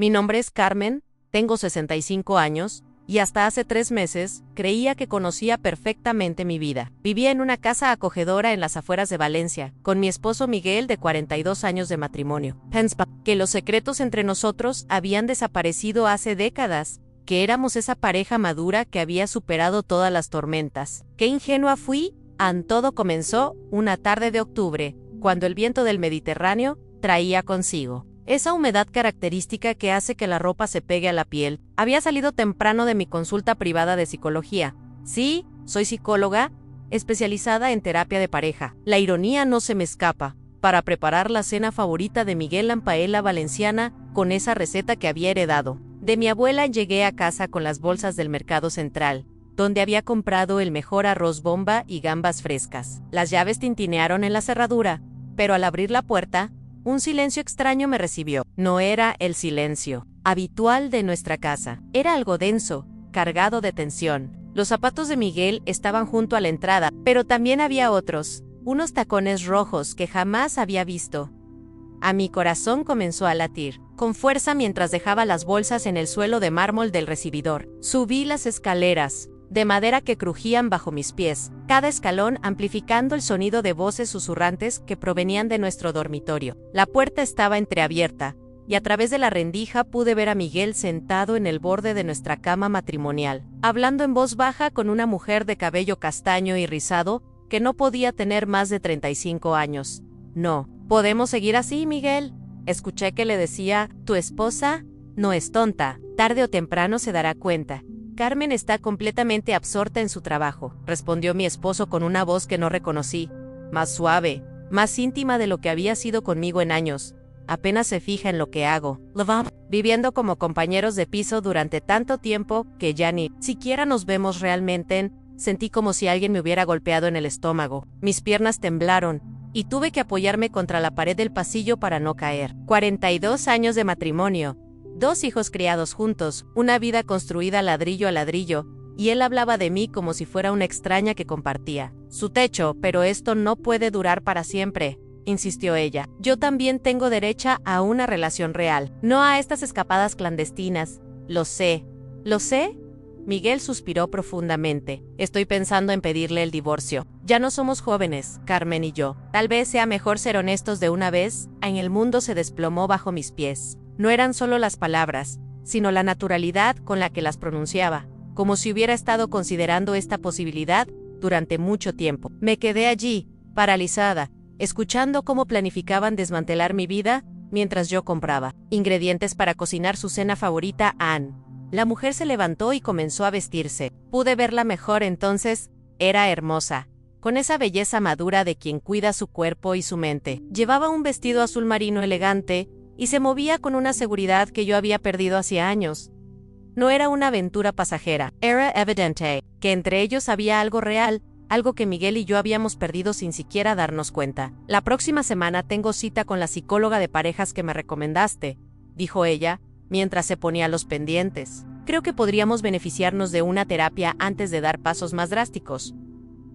Mi nombre es Carmen, tengo 65 años, y hasta hace 3 meses creía que conocía perfectamente mi vida. Vivía en una casa acogedora en las afueras de Valencia, con mi esposo Miguel de 42 años de matrimonio. Pensaba que los secretos entre nosotros habían desaparecido hace décadas, que éramos esa pareja madura que había superado todas las tormentas. Qué ingenua fui. Todo comenzó una tarde de octubre, cuando el viento del Mediterráneo traía consigo esa humedad característica que hace que la ropa se pegue a la piel. Había salido temprano de mi consulta privada de psicología. Sí, soy psicóloga, especializada en terapia de pareja. La ironía no se me escapa. Para preparar la cena favorita de Miguel, la paella valenciana, con esa receta que había heredado de mi abuela, llegué a casa con las bolsas del Mercado Central, donde había comprado el mejor arroz bomba y gambas frescas. Las llaves tintinearon en la cerradura, pero al abrir la puerta, un silencio extraño me recibió. No era el silencio habitual de nuestra casa. Era algo denso, cargado de tensión. Los zapatos de Miguel estaban junto a la entrada, pero también había otros, unos tacones rojos que jamás había visto. A mi corazón comenzó a latir con fuerza mientras dejaba las bolsas en el suelo de mármol del recibidor. Subí las escaleras de madera que crujían bajo mis pies, cada escalón amplificando el sonido de voces susurrantes que provenían de nuestro dormitorio. La puerta estaba entreabierta, y a través de la rendija pude ver a Miguel sentado en el borde de nuestra cama matrimonial, hablando en voz baja con una mujer de cabello castaño y rizado que no podía tener más de 35 años. No, podemos seguir así, Miguel. Escuché que le decía, tu esposa no es tonta, tarde o temprano se dará cuenta. Carmen está completamente absorta en su trabajo, respondió mi esposo con una voz que no reconocí, más suave, más íntima de lo que había sido conmigo en años. Apenas se fija en lo que hago. Viviendo como compañeros de piso durante tanto tiempo que ya ni siquiera nos vemos realmente. Sentí como si alguien me hubiera golpeado en el estómago. Mis piernas temblaron y tuve que apoyarme contra la pared del pasillo para no caer. 42 años de matrimonio. 2 hijos criados juntos, una vida construida ladrillo a ladrillo, y él hablaba de mí como si fuera una extraña que compartía su techo. Pero esto no puede durar para siempre, insistió ella. Yo también tengo derecho a una relación real, no a estas escapadas clandestinas. Lo sé. ¿Lo sé? Miguel suspiró profundamente. Estoy pensando en pedirle el divorcio. Ya no somos jóvenes, Carmen y yo. Tal vez sea mejor ser honestos de una vez. En el mundo se desplomó bajo mis pies. No eran solo las palabras, sino la naturalidad con la que las pronunciaba, como si hubiera estado considerando esta posibilidad durante mucho tiempo. Me quedé allí, paralizada, escuchando cómo planificaban desmantelar mi vida mientras yo compraba ingredientes para cocinar su cena favorita a Anne. La mujer se levantó y comenzó a vestirse. Pude verla mejor entonces. Era hermosa, con esa belleza madura de quien cuida su cuerpo y su mente. Llevaba un vestido azul marino elegante, y se movía con una seguridad que yo había perdido hacía años. No era una aventura pasajera, era evidente que entre ellos había algo real, algo que Miguel y yo habíamos perdido sin siquiera darnos cuenta. La próxima semana tengo cita con la psicóloga de parejas que me recomendaste, dijo ella, mientras se ponía los pendientes. Creo que podríamos beneficiarnos de una terapia antes de dar pasos más drásticos.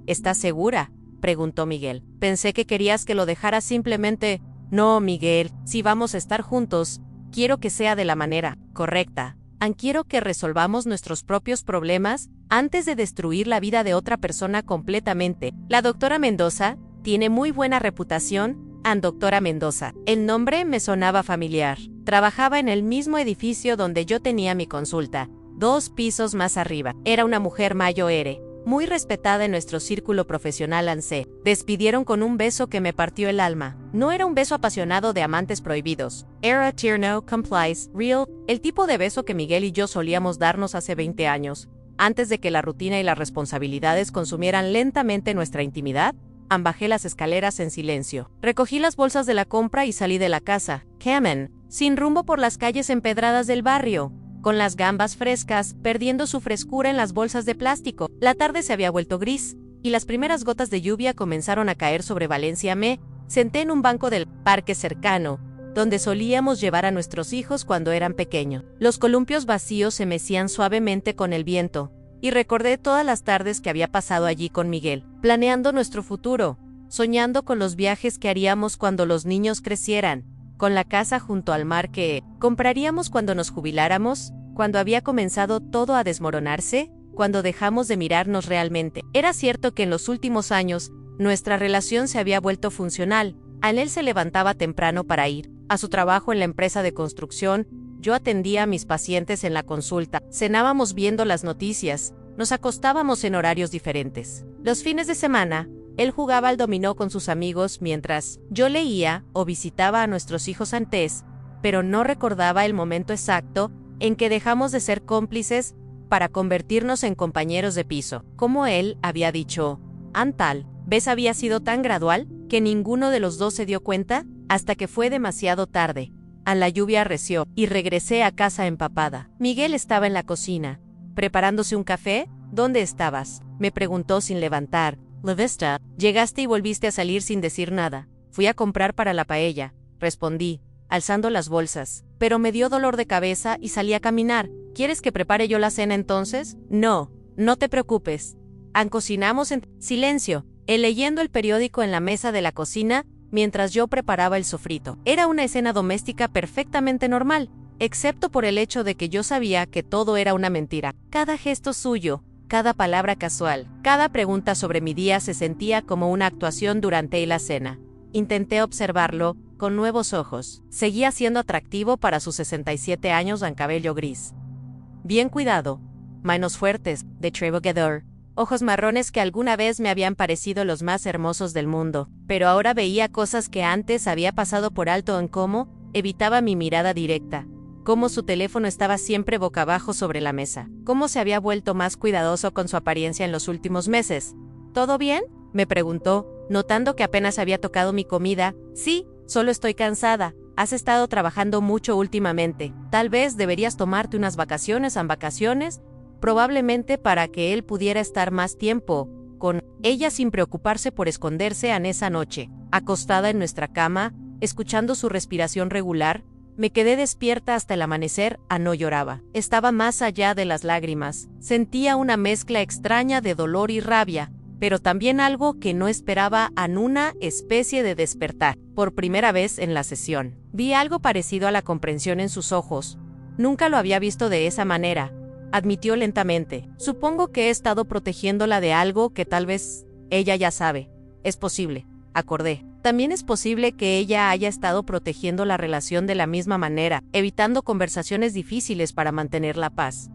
¿Estás segura?, preguntó Miguel. Pensé que querías que lo dejara simplemente. No, Miguel, si vamos a estar juntos, quiero que sea de la manera correcta. Quiero que resolvamos nuestros propios problemas antes de destruir la vida de otra persona completamente. La doctora Mendoza tiene muy buena reputación. Doctora Mendoza. El nombre me sonaba familiar. Trabajaba en el mismo edificio donde yo tenía mi consulta, 2 pisos más arriba. Era una mujer mayor, muy respetada en nuestro círculo profesional. Se despidieron con un beso que me partió el alma. No era un beso apasionado de amantes prohibidos. Era tierno, complice, real, el tipo de beso que Miguel y yo solíamos darnos hace 20 años, antes de que la rutina y las responsabilidades consumieran lentamente nuestra intimidad. Bajé las escaleras en silencio. Recogí las bolsas de la compra y salí de la casa. Carmen, sin rumbo por las calles empedradas del barrio, con las gambas frescas, perdiendo su frescura en las bolsas de plástico. La tarde se había vuelto gris, y las primeras gotas de lluvia comenzaron a caer sobre Valencia. Me senté en un banco del parque cercano, donde solíamos llevar a nuestros hijos cuando eran pequeños. Los columpios vacíos se mecían suavemente con el viento, y recordé todas las tardes que había pasado allí con Miguel, planeando nuestro futuro, soñando con los viajes que haríamos cuando los niños crecieran. con la casa junto al mar que compraríamos cuando nos jubiláramos, cuando había comenzado todo a desmoronarse, cuando dejamos de mirarnos realmente. Era cierto que en los últimos años, nuestra relación se había vuelto funcional. Él se levantaba temprano para ir a su trabajo en la empresa de construcción, yo atendía a mis pacientes en la consulta, cenábamos viendo las noticias, nos acostábamos en horarios diferentes. Los fines de semana, él jugaba al dominó con sus amigos mientras yo leía o visitaba a nuestros hijos antes, pero no recordaba el momento exacto en que dejamos de ser cómplices para convertirnos en compañeros de piso. Como él había dicho, tal vez había sido tan gradual que ninguno de los dos se dio cuenta hasta que fue demasiado tarde. La lluvia arreció y regresé a casa empapada. Miguel estaba en la cocina, preparándose un café. ¿Dónde estabas?, me preguntó sin levantar la vista. Llegaste y volviste a salir sin decir nada. Fui a comprar para la paella, respondí, alzando las bolsas. Pero me dio dolor de cabeza y salí a caminar. ¿Quieres que prepare yo la cena entonces? No, no te preocupes. Cocinamos en silencio, él leyendo el periódico en la mesa de la cocina mientras yo preparaba el sofrito. Era una escena doméstica perfectamente normal, excepto por el hecho de que yo sabía que todo era una mentira. Cada gesto suyo, cada palabra casual, cada pregunta sobre mi día se sentía como una actuación durante la cena. Intenté observarlo con nuevos ojos. Seguía siendo atractivo para sus 67 años en cabello gris. Bien cuidado, manos fuertes, de Trevogador, ojos marrones que alguna vez me habían parecido los más hermosos del mundo, pero ahora veía cosas que antes había pasado por alto en cómo evitaba mi mirada directa, cómo su teléfono estaba siempre boca abajo sobre la mesa, cómo se había vuelto más cuidadoso con su apariencia en los últimos meses. ¿Todo bien?, me preguntó, notando que apenas había tocado mi comida. Sí, solo estoy cansada. Has estado trabajando mucho últimamente. Tal vez deberías tomarte unas vacaciones, probablemente para que él pudiera estar más tiempo con ella sin preocuparse por esconderse en esa noche. Acostada en nuestra cama, escuchando su respiración regular, me quedé despierta hasta el amanecer. No lloraba. Estaba más allá de las lágrimas. Sentía una mezcla extraña de dolor y rabia, pero también algo que no esperaba, una especie de despertar. Por primera vez en la sesión, vi algo parecido a la comprensión en sus ojos. Nunca lo había visto de esa manera, admitió lentamente. Supongo que he estado protegiéndola de algo que tal vez ella ya sabe. Es posible, acordé. También es posible que ella haya estado protegiendo la relación de la misma manera, evitando conversaciones difíciles para mantener la paz.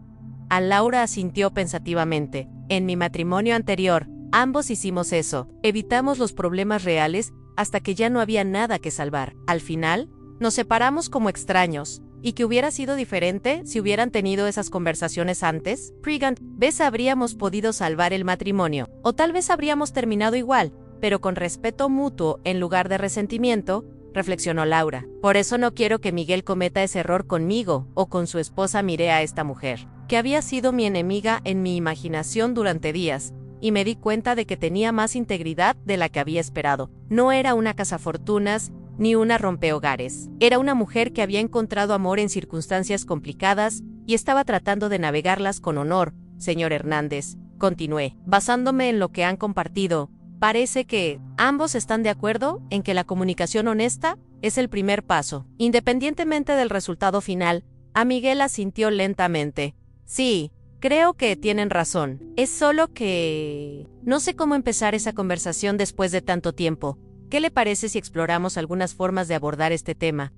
Laura asintió pensativamente. En mi matrimonio anterior, ambos hicimos eso. Evitamos los problemas reales hasta que ya no había nada que salvar. Al final, nos separamos como extraños. ¿Y que hubiera sido diferente si hubieran tenido esas conversaciones antes? Pregan, ¿ves? Habríamos podido salvar el matrimonio. O tal vez habríamos terminado igual, pero con respeto mutuo en lugar de resentimiento, reflexionó Laura. Por eso no quiero que Miguel cometa ese error conmigo o con su esposa. Miré a esta mujer, que había sido mi enemiga en mi imaginación durante días, y me di cuenta de que tenía más integridad de la que había esperado. No era una cazafortunas ni una rompehogares. Era una mujer que había encontrado amor en circunstancias complicadas y estaba tratando de navegarlas con honor. Señor Hernández, continué, basándome en lo que han compartido, parece que ambos están de acuerdo en que la comunicación honesta es el primer paso, independientemente del resultado final. Miguel asintió lentamente. Sí, creo que tienen razón. Es solo que no sé cómo empezar esa conversación después de tanto tiempo. ¿Qué le parece si exploramos algunas formas de abordar este tema?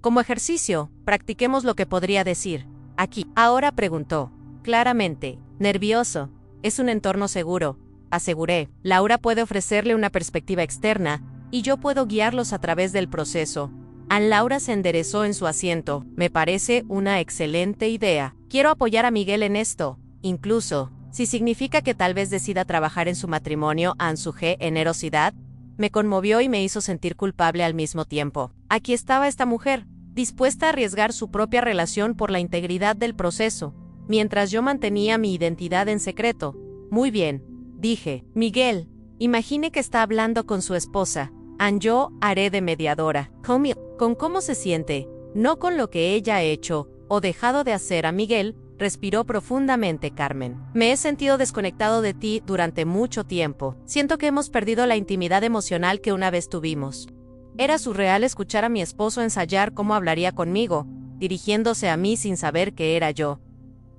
Como ejercicio, practiquemos lo que podría decir. Aquí. Ahora preguntó. Claramente, nervioso. Es un entorno seguro, aseguré. Laura puede ofrecerle una perspectiva externa, y yo puedo guiarlos a través del proceso. Laura se enderezó en su asiento. Me parece una excelente idea. Quiero apoyar a Miguel en esto, incluso si significa que tal vez decida trabajar en su matrimonio en su generosidad. Me conmovió y me hizo sentir culpable al mismo tiempo. Aquí estaba esta mujer, dispuesta a arriesgar su propia relación por la integridad del proceso, mientras yo mantenía mi identidad en secreto. Muy bien, dije. Miguel, imagine que está hablando con su esposa. Yo haré de mediadora. Con cómo se siente, no con lo que ella ha hecho o dejado de hacer. Miguel respiró profundamente. Carmen, me he sentido desconectado de ti durante mucho tiempo. Siento que hemos perdido la intimidad emocional que una vez tuvimos. Era surreal escuchar a mi esposo ensayar cómo hablaría conmigo, dirigiéndose a mí sin saber que era yo.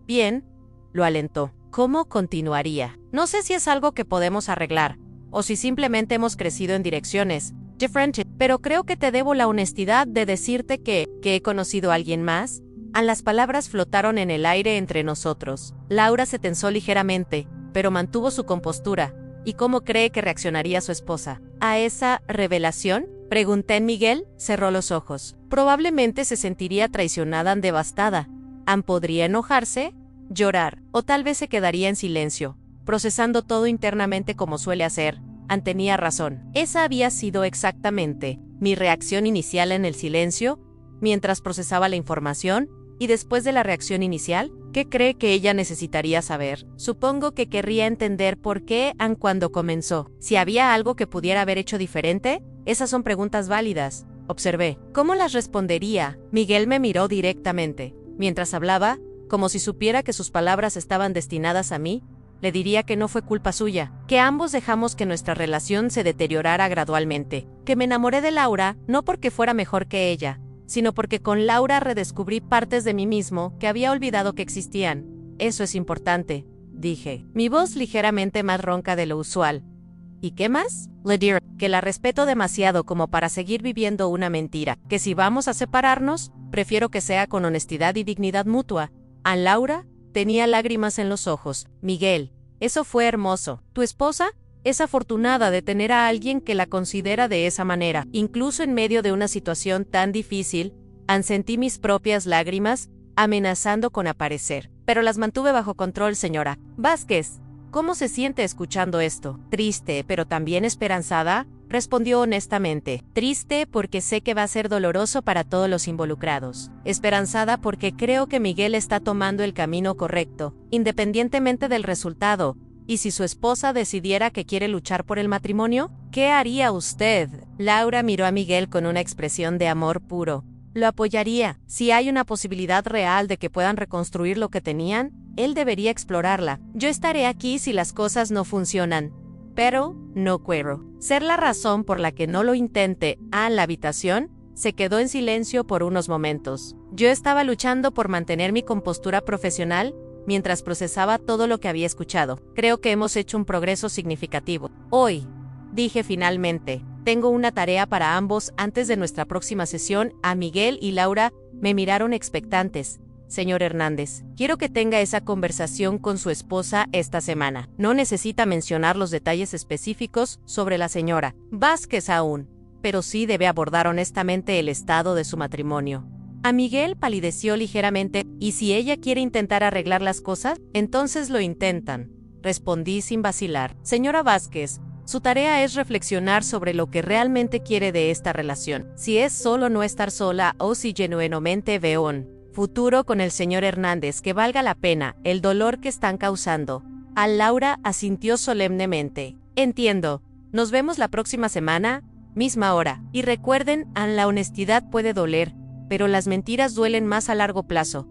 Bien, lo alentó. ¿Cómo continuaría? No sé si es algo que podemos arreglar, o si simplemente hemos crecido en direcciones diferentes, pero creo que te debo la honestidad de decirte que he conocido a alguien más. Las palabras flotaron en el aire entre nosotros. Laura se tensó ligeramente, pero mantuvo su compostura. ¿Y cómo cree que reaccionaría su esposa a esa revelación? Pregunté. Miguel cerró los ojos. Probablemente se sentiría traicionada y devastada. Podría enojarse, llorar, o tal vez se quedaría en silencio, procesando todo internamente como suele hacer. Tenía razón. Esa había sido exactamente mi reacción inicial en el silencio, mientras procesaba la información, y después de la reacción inicial, ¿qué cree que ella necesitaría saber? Supongo que querría entender por qué cuando comenzó. Si había algo que pudiera haber hecho diferente, esas son preguntas válidas. Observé. ¿Cómo las respondería? Miguel me miró directamente. Mientras hablaba, como si supiera que sus palabras estaban destinadas a mí, le diría que no fue culpa suya, que ambos dejamos que nuestra relación se deteriorara gradualmente, que me enamoré de Laura no porque fuera mejor que ella, sino porque con Laura redescubrí partes de mí mismo que había olvidado que existían. Eso es importante, dije, mi voz ligeramente más ronca de lo usual. ¿Y qué más? Le diré que la respeto demasiado como para seguir viviendo una mentira, que si vamos a separarnos, prefiero que sea con honestidad y dignidad mutua. Laura tenía lágrimas en los ojos. Miguel, eso fue hermoso. ¿Tu esposa? Es afortunada de tener a alguien que la considera de esa manera. Incluso en medio de una situación tan difícil, sentí mis propias lágrimas, amenazando con aparecer. Pero las mantuve bajo control, señora Vázquez. ¿Cómo se siente escuchando esto? Triste, pero también esperanzada, respondió honestamente. Triste porque sé que va a ser doloroso para todos los involucrados. Esperanzada porque creo que Miguel está tomando el camino correcto, independientemente del resultado. ¿Y si su esposa decidiera que quiere luchar por el matrimonio? ¿Qué haría usted? Laura miró a Miguel con una expresión de amor puro. Lo apoyaría. Si hay una posibilidad real de que puedan reconstruir lo que tenían, él debería explorarla. Yo estaré aquí si las cosas no funcionan. Pero no quiero ser la razón por la que no lo intente. La habitación se quedó en silencio por unos momentos. Yo estaba luchando por mantener mi compostura profesional mientras procesaba todo lo que había escuchado. Creo que hemos hecho un progreso significativo. Hoy, dije finalmente, tengo una tarea para ambos antes de nuestra próxima sesión. Miguel y Laura me miraron expectantes. Señor Hernández, quiero que tenga esa conversación con su esposa esta semana. No necesita mencionar los detalles específicos sobre la señora Vázquez aún, pero sí debe abordar honestamente el estado de su matrimonio. Miguel palideció ligeramente. ¿Y si ella quiere intentar arreglar las cosas? Entonces lo intentan. Respondí sin vacilar. Señora Vázquez, su tarea es reflexionar sobre lo que realmente quiere de esta relación. Si es solo no estar sola o si genuinamente ve un futuro con el señor Hernández que valga la pena el dolor que están causando. Laura asintió solemnemente. Entiendo. Nos vemos la próxima semana, misma hora. Y recuerden, la honestidad puede doler, pero las mentiras duelen más a largo plazo.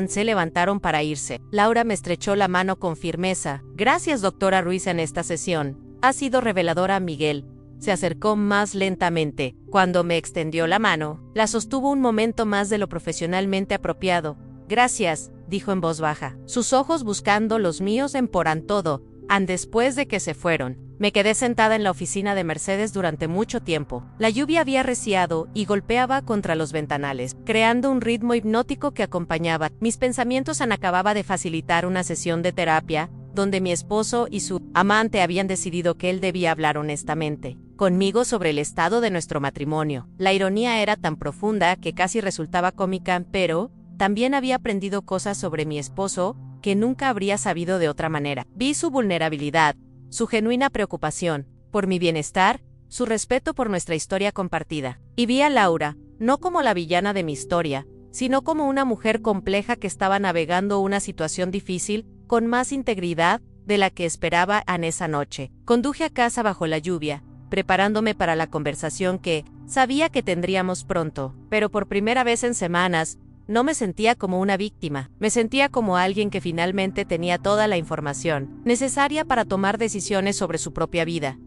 Se levantaron para irse. Laura me estrechó la mano con firmeza. Gracias, doctora Ruiz, en esta sesión. Ha sido reveladora. Miguel se acercó más lentamente. Cuando me extendió la mano, la sostuvo un momento más de lo profesionalmente apropiado. Gracias, dijo en voz baja. Sus ojos buscando los míos emporan todo. Después de que se fueron, me quedé sentada en la oficina de Mercedes durante mucho tiempo. La lluvia había arreciado y golpeaba contra los ventanales, creando un ritmo hipnótico que acompañaba mis pensamientos. Acababa de facilitar una sesión de terapia, donde mi esposo y su amante habían decidido que él debía hablar honestamente conmigo sobre el estado de nuestro matrimonio. La ironía era tan profunda que casi resultaba cómica, pero también había aprendido cosas sobre mi esposo que nunca habría sabido de otra manera. Vi su vulnerabilidad, su genuina preocupación por mi bienestar, su respeto por nuestra historia compartida. Y vi a Laura, no como la villana de mi historia, sino como una mujer compleja que estaba navegando una situación difícil con más integridad de la que esperaba en esa noche. Conduje a casa bajo la lluvia, preparándome para la conversación que sabía que tendríamos pronto, pero por primera vez en semanas, no me sentía como una víctima, me sentía como alguien que finalmente tenía toda la información necesaria para tomar decisiones sobre su propia vida.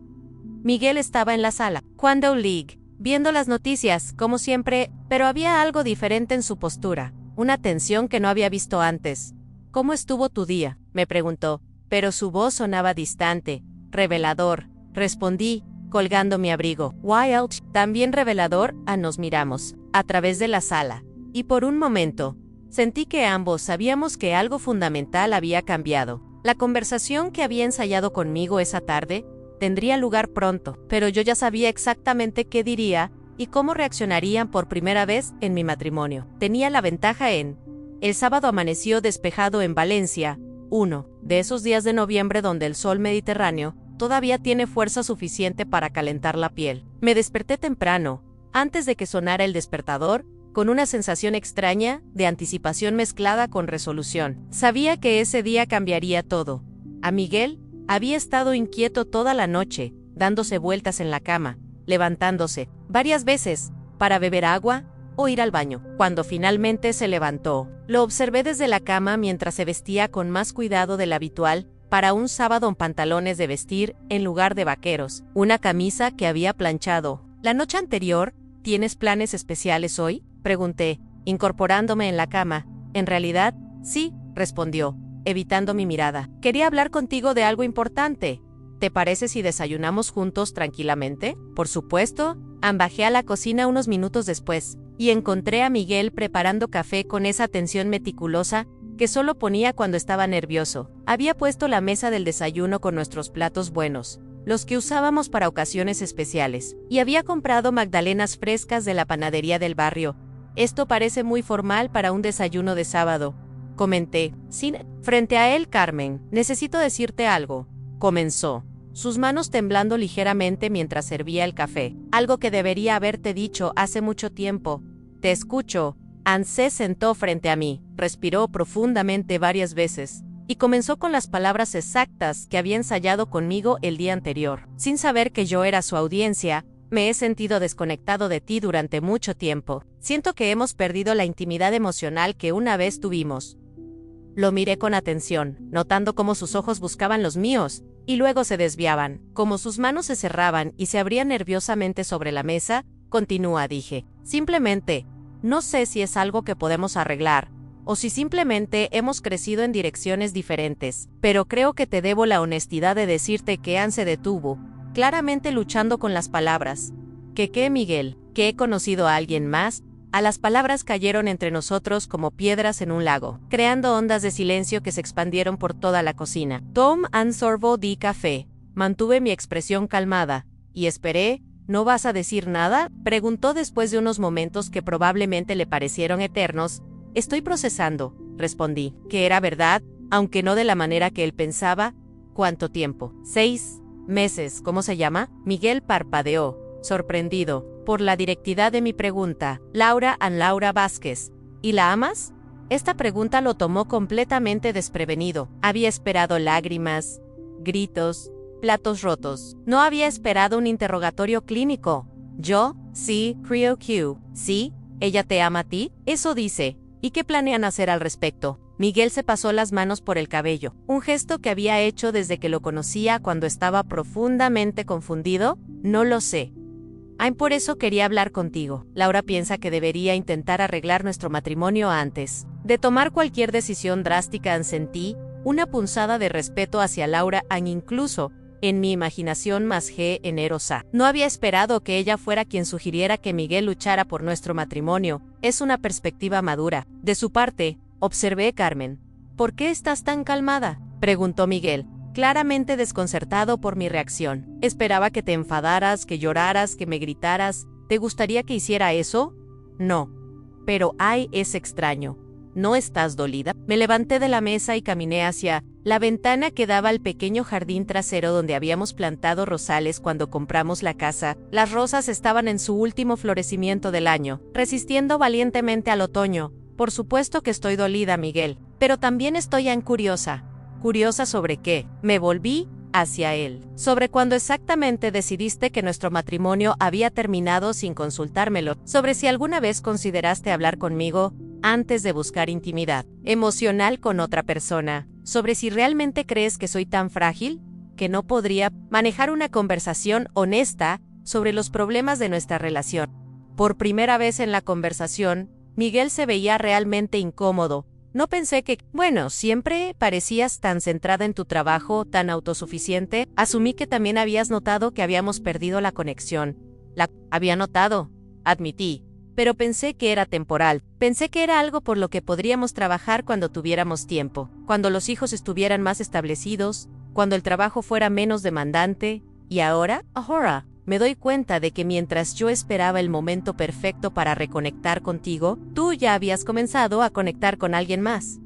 Miguel estaba en la sala. Cuando League viendo las noticias, como siempre, pero había algo diferente en su postura, una tensión que no había visto antes. ¿Cómo estuvo tu día?, me preguntó, pero su voz sonaba distante. Revelador, respondí, colgando mi abrigo. Wild, también revelador. Nos miramos, a través de la sala, y por un momento, sentí que ambos sabíamos que algo fundamental había cambiado. La conversación que había ensayado conmigo esa tarde tendría lugar pronto, pero yo ya sabía exactamente qué diría y cómo reaccionarían por primera vez en mi matrimonio. Tenía la ventaja en... El sábado amaneció despejado en Valencia, uno de esos días de noviembre donde el sol mediterráneo todavía tiene fuerza suficiente para calentar la piel. Me desperté temprano, antes de que sonara el despertador, con una sensación extraña de anticipación mezclada con resolución. Sabía que ese día cambiaría todo. A Miguel había estado inquieto toda la noche, dándose vueltas en la cama, levantándose varias veces para beber agua o ir al baño. Cuando finalmente se levantó, lo observé desde la cama mientras se vestía con más cuidado del habitual para un sábado en pantalones de vestir en lugar de vaqueros, una camisa que había planchado la noche anterior. ¿Tienes planes especiales hoy?, pregunté, incorporándome en la cama. En realidad, sí, respondió, evitando mi mirada. Quería hablar contigo de algo importante. ¿Te parece si desayunamos juntos tranquilamente? Por supuesto. Bajé a la cocina unos minutos después, y encontré a Miguel preparando café con esa atención meticulosa que solo ponía cuando estaba nervioso. Había puesto la mesa del desayuno con nuestros platos buenos, los que usábamos para ocasiones especiales, y había comprado magdalenas frescas de la panadería del barrio. Esto parece muy formal para un desayuno de sábado, comenté. Frente a él, Carmen, necesito decirte algo, comenzó, sus manos temblando ligeramente mientras servía el café. Algo que debería haberte dicho hace mucho tiempo. Te escucho. Anne se sentó frente a mí, respiró profundamente varias veces, y comenzó con las palabras exactas que había ensayado conmigo el día anterior. Sin saber que yo era su audiencia, me he sentido desconectado de ti durante mucho tiempo. Siento que hemos perdido la intimidad emocional que una vez tuvimos. Lo miré con atención, notando cómo sus ojos buscaban los míos, y luego se desviaban, como sus manos se cerraban y se abrían nerviosamente sobre la mesa. Continúa, dije. Simplemente, no sé si es algo que podemos arreglar, o si simplemente hemos crecido en direcciones diferentes, pero creo que te debo la honestidad de decirte que Anne se detuvo, claramente luchando con las palabras. ¿Qué, Miguel? ¿Que he conocido a alguien más? A las palabras cayeron entre nosotros como piedras en un lago, creando ondas de silencio que se expandieron por toda la cocina. Tom un sorbo di café. Mantuve mi expresión calmada, y esperé. ¿No vas a decir nada?, preguntó después de unos momentos que probablemente le parecieron eternos. Estoy procesando, respondí, que era verdad, aunque no de la manera que él pensaba. ¿Cuánto tiempo? 6 meses, ¿cómo se llama? Miguel parpadeó, sorprendido por la directidad de mi pregunta. Laura Vázquez. ¿Y la amas? Esta pregunta lo tomó completamente desprevenido. Había esperado lágrimas, gritos, platos rotos. No había esperado un interrogatorio clínico. ¿Yo? Sí, creo que. ¿Sí? ¿Ella te ama a ti? Eso dice. ¿Y qué planean hacer al respecto? Miguel se pasó las manos por el cabello, un gesto que había hecho desde que lo conocía cuando estaba profundamente confundido. No lo sé. Por eso quería hablar contigo. Laura piensa que debería intentar arreglar nuestro matrimonio antes de tomar cualquier decisión drástica. Sentí una punzada de respeto hacia Laura, incluso en mi imaginación más generosa. No había esperado que ella fuera quien sugiriera que Miguel luchara por nuestro matrimonio. Es una perspectiva madura. De su parte, observé. Carmen, ¿por qué estás tan calmada?, preguntó Miguel, claramente desconcertado por mi reacción. Esperaba que te enfadaras, que lloraras, que me gritaras. ¿Te gustaría que hiciera eso? No. Pero es extraño. ¿No estás dolida? Me levanté de la mesa y caminé hacia la ventana que daba al pequeño jardín trasero donde habíamos plantado rosales cuando compramos la casa. Las rosas estaban en su último florecimiento del año, resistiendo valientemente al otoño. Por supuesto que estoy dolida, Miguel, pero también estoy curiosa. ¿Curiosa sobre qué? Me volví hacia él. Sobre cuándo exactamente decidiste que nuestro matrimonio había terminado sin consultármelo. Sobre si alguna vez consideraste hablar conmigo antes de buscar intimidad emocional con otra persona. Sobre si realmente crees que soy tan frágil que no podría manejar una conversación honesta sobre los problemas de nuestra relación. Por primera vez en la conversación, Miguel se veía realmente incómodo. No pensé que, bueno, siempre parecías tan centrada en tu trabajo, tan autosuficiente. Asumí que también habías notado que habíamos perdido la conexión. La había notado, admití, pero pensé que era temporal. Pensé que era algo por lo que podríamos trabajar cuando tuviéramos tiempo, cuando los hijos estuvieran más establecidos, cuando el trabajo fuera menos demandante. Y ahora, me doy cuenta de que mientras yo esperaba el momento perfecto para reconectar contigo, tú ya habías comenzado a conectar con alguien más.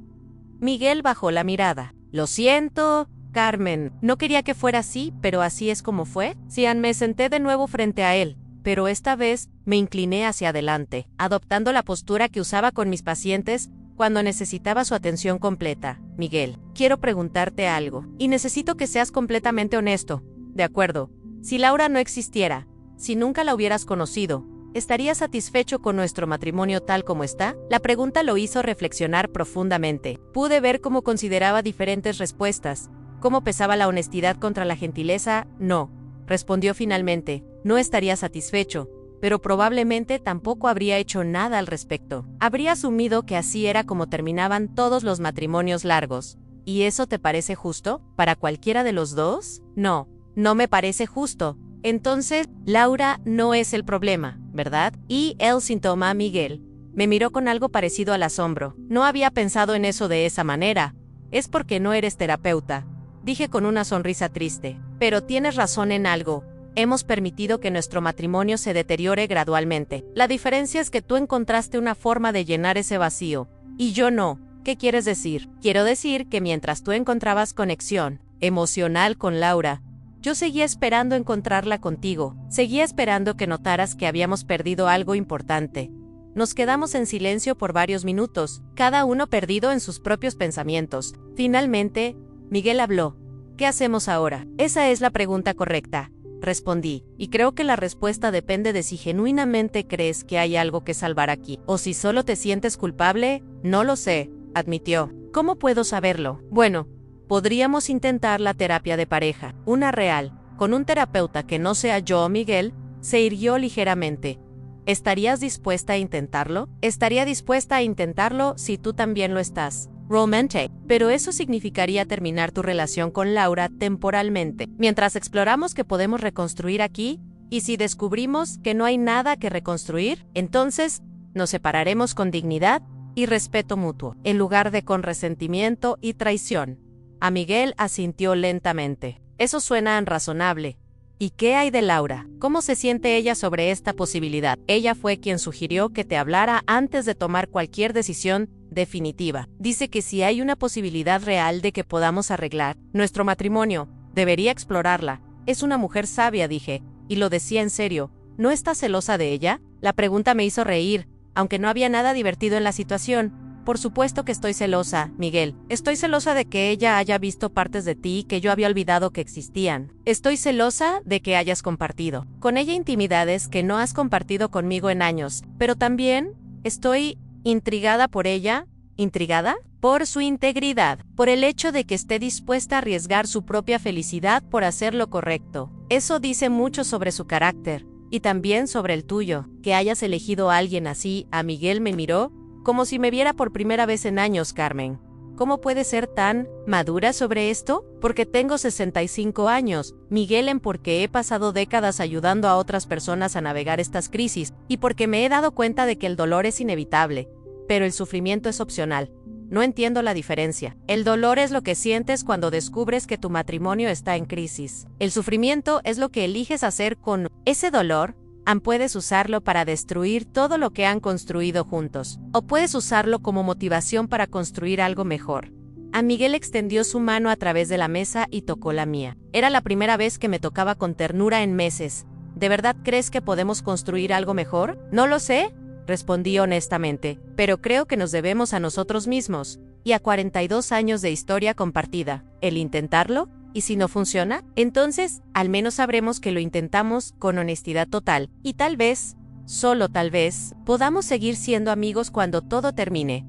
Miguel bajó la mirada. Lo siento, Carmen, no quería que fuera así, pero así es como fue. Cian, me senté de nuevo frente a él, pero esta vez me incliné hacia adelante, adoptando la postura que usaba con mis pacientes cuando necesitaba su atención completa. Miguel, quiero preguntarte algo, y necesito que seas completamente honesto. De acuerdo. Si Laura no existiera, si nunca la hubieras conocido, ¿estarías satisfecho con nuestro matrimonio tal como está? La pregunta lo hizo reflexionar profundamente. Pude ver cómo consideraba diferentes respuestas, cómo pesaba la honestidad contra la gentileza. No, respondió finalmente, no estaría satisfecho, pero probablemente tampoco habría hecho nada al respecto. Habría asumido que así era como terminaban todos los matrimonios largos. ¿Y eso te parece justo? ¿Para cualquiera de los dos? No. No me parece justo. Entonces, Laura no es el problema, ¿verdad? Y él sintió a Miguel. Me miró con algo parecido al asombro. No había pensado en eso de esa manera. Es porque no eres terapeuta, dije con una sonrisa triste. Pero tienes razón en algo. Hemos permitido que nuestro matrimonio se deteriore gradualmente. La diferencia es que tú encontraste una forma de llenar ese vacío, y yo no. ¿Qué quieres decir? Quiero decir que mientras tú encontrabas conexión emocional con Laura, yo seguía esperando encontrarla contigo, seguía esperando que notaras que habíamos perdido algo importante. Nos quedamos en silencio por varios minutos, cada uno perdido en sus propios pensamientos. Finalmente, Miguel habló. ¿Qué hacemos ahora? Esa es la pregunta correcta, respondí, y creo que la respuesta depende de si genuinamente crees que hay algo que salvar aquí, o si solo te sientes culpable. No lo sé, admitió. ¿Cómo puedo saberlo? Bueno, podríamos intentar la terapia de pareja, una real, con un terapeuta que no sea yo o Miguel. Se irguió ligeramente. ¿Estarías dispuesta a intentarlo? Estaría dispuesta a intentarlo si tú también lo estás. Romantic, pero eso significaría terminar tu relación con Laura temporalmente, mientras exploramos qué podemos reconstruir aquí, y si descubrimos que no hay nada que reconstruir, entonces nos separaremos con dignidad y respeto mutuo, en lugar de con resentimiento y traición. A Miguel asintió lentamente. Eso suena razonable. ¿Y qué hay de Laura? ¿Cómo se siente ella sobre esta posibilidad? Ella fue quien sugirió que te hablara antes de tomar cualquier decisión definitiva. Dice que si hay una posibilidad real de que podamos arreglar nuestro matrimonio, debería explorarla. Es una mujer sabia, dije, y lo decía en serio. ¿No estás celosa de ella? La pregunta me hizo reír, aunque no había nada divertido en la situación. Por supuesto que estoy celosa, Miguel. Estoy celosa de que ella haya visto partes de ti que yo había olvidado que existían. Estoy celosa de que hayas compartido con ella intimidades que no has compartido conmigo en años, pero también estoy intrigada por ella. ¿Intrigada? Por su integridad, por el hecho de que esté dispuesta a arriesgar su propia felicidad por hacer lo correcto. Eso dice mucho sobre su carácter, y también sobre el tuyo. Que hayas elegido a alguien así. A Miguel me miró como si me viera por primera vez en años. Carmen, ¿cómo puedes ser tan madura sobre esto? Porque tengo 65 años, Miguel, porque he pasado décadas ayudando a otras personas a navegar estas crisis, y porque me he dado cuenta de que el dolor es inevitable, pero el sufrimiento es opcional. No entiendo la diferencia. El dolor es lo que sientes cuando descubres que tu matrimonio está en crisis. El sufrimiento es lo que eliges hacer con ese dolor. Puedes usarlo para destruir todo lo que han construido juntos, o puedes usarlo como motivación para construir algo mejor. A Miguel extendió su mano a través de la mesa y tocó la mía. Era la primera vez que me tocaba con ternura en meses. ¿De verdad crees que podemos construir algo mejor? No lo sé, respondí honestamente, pero creo que nos debemos a nosotros mismos, y a 42 años de historia compartida. ¿El intentarlo? ¿Y si no funciona? Entonces, al menos sabremos que lo intentamos con honestidad total, y tal vez, solo tal vez, podamos seguir siendo amigos cuando todo termine.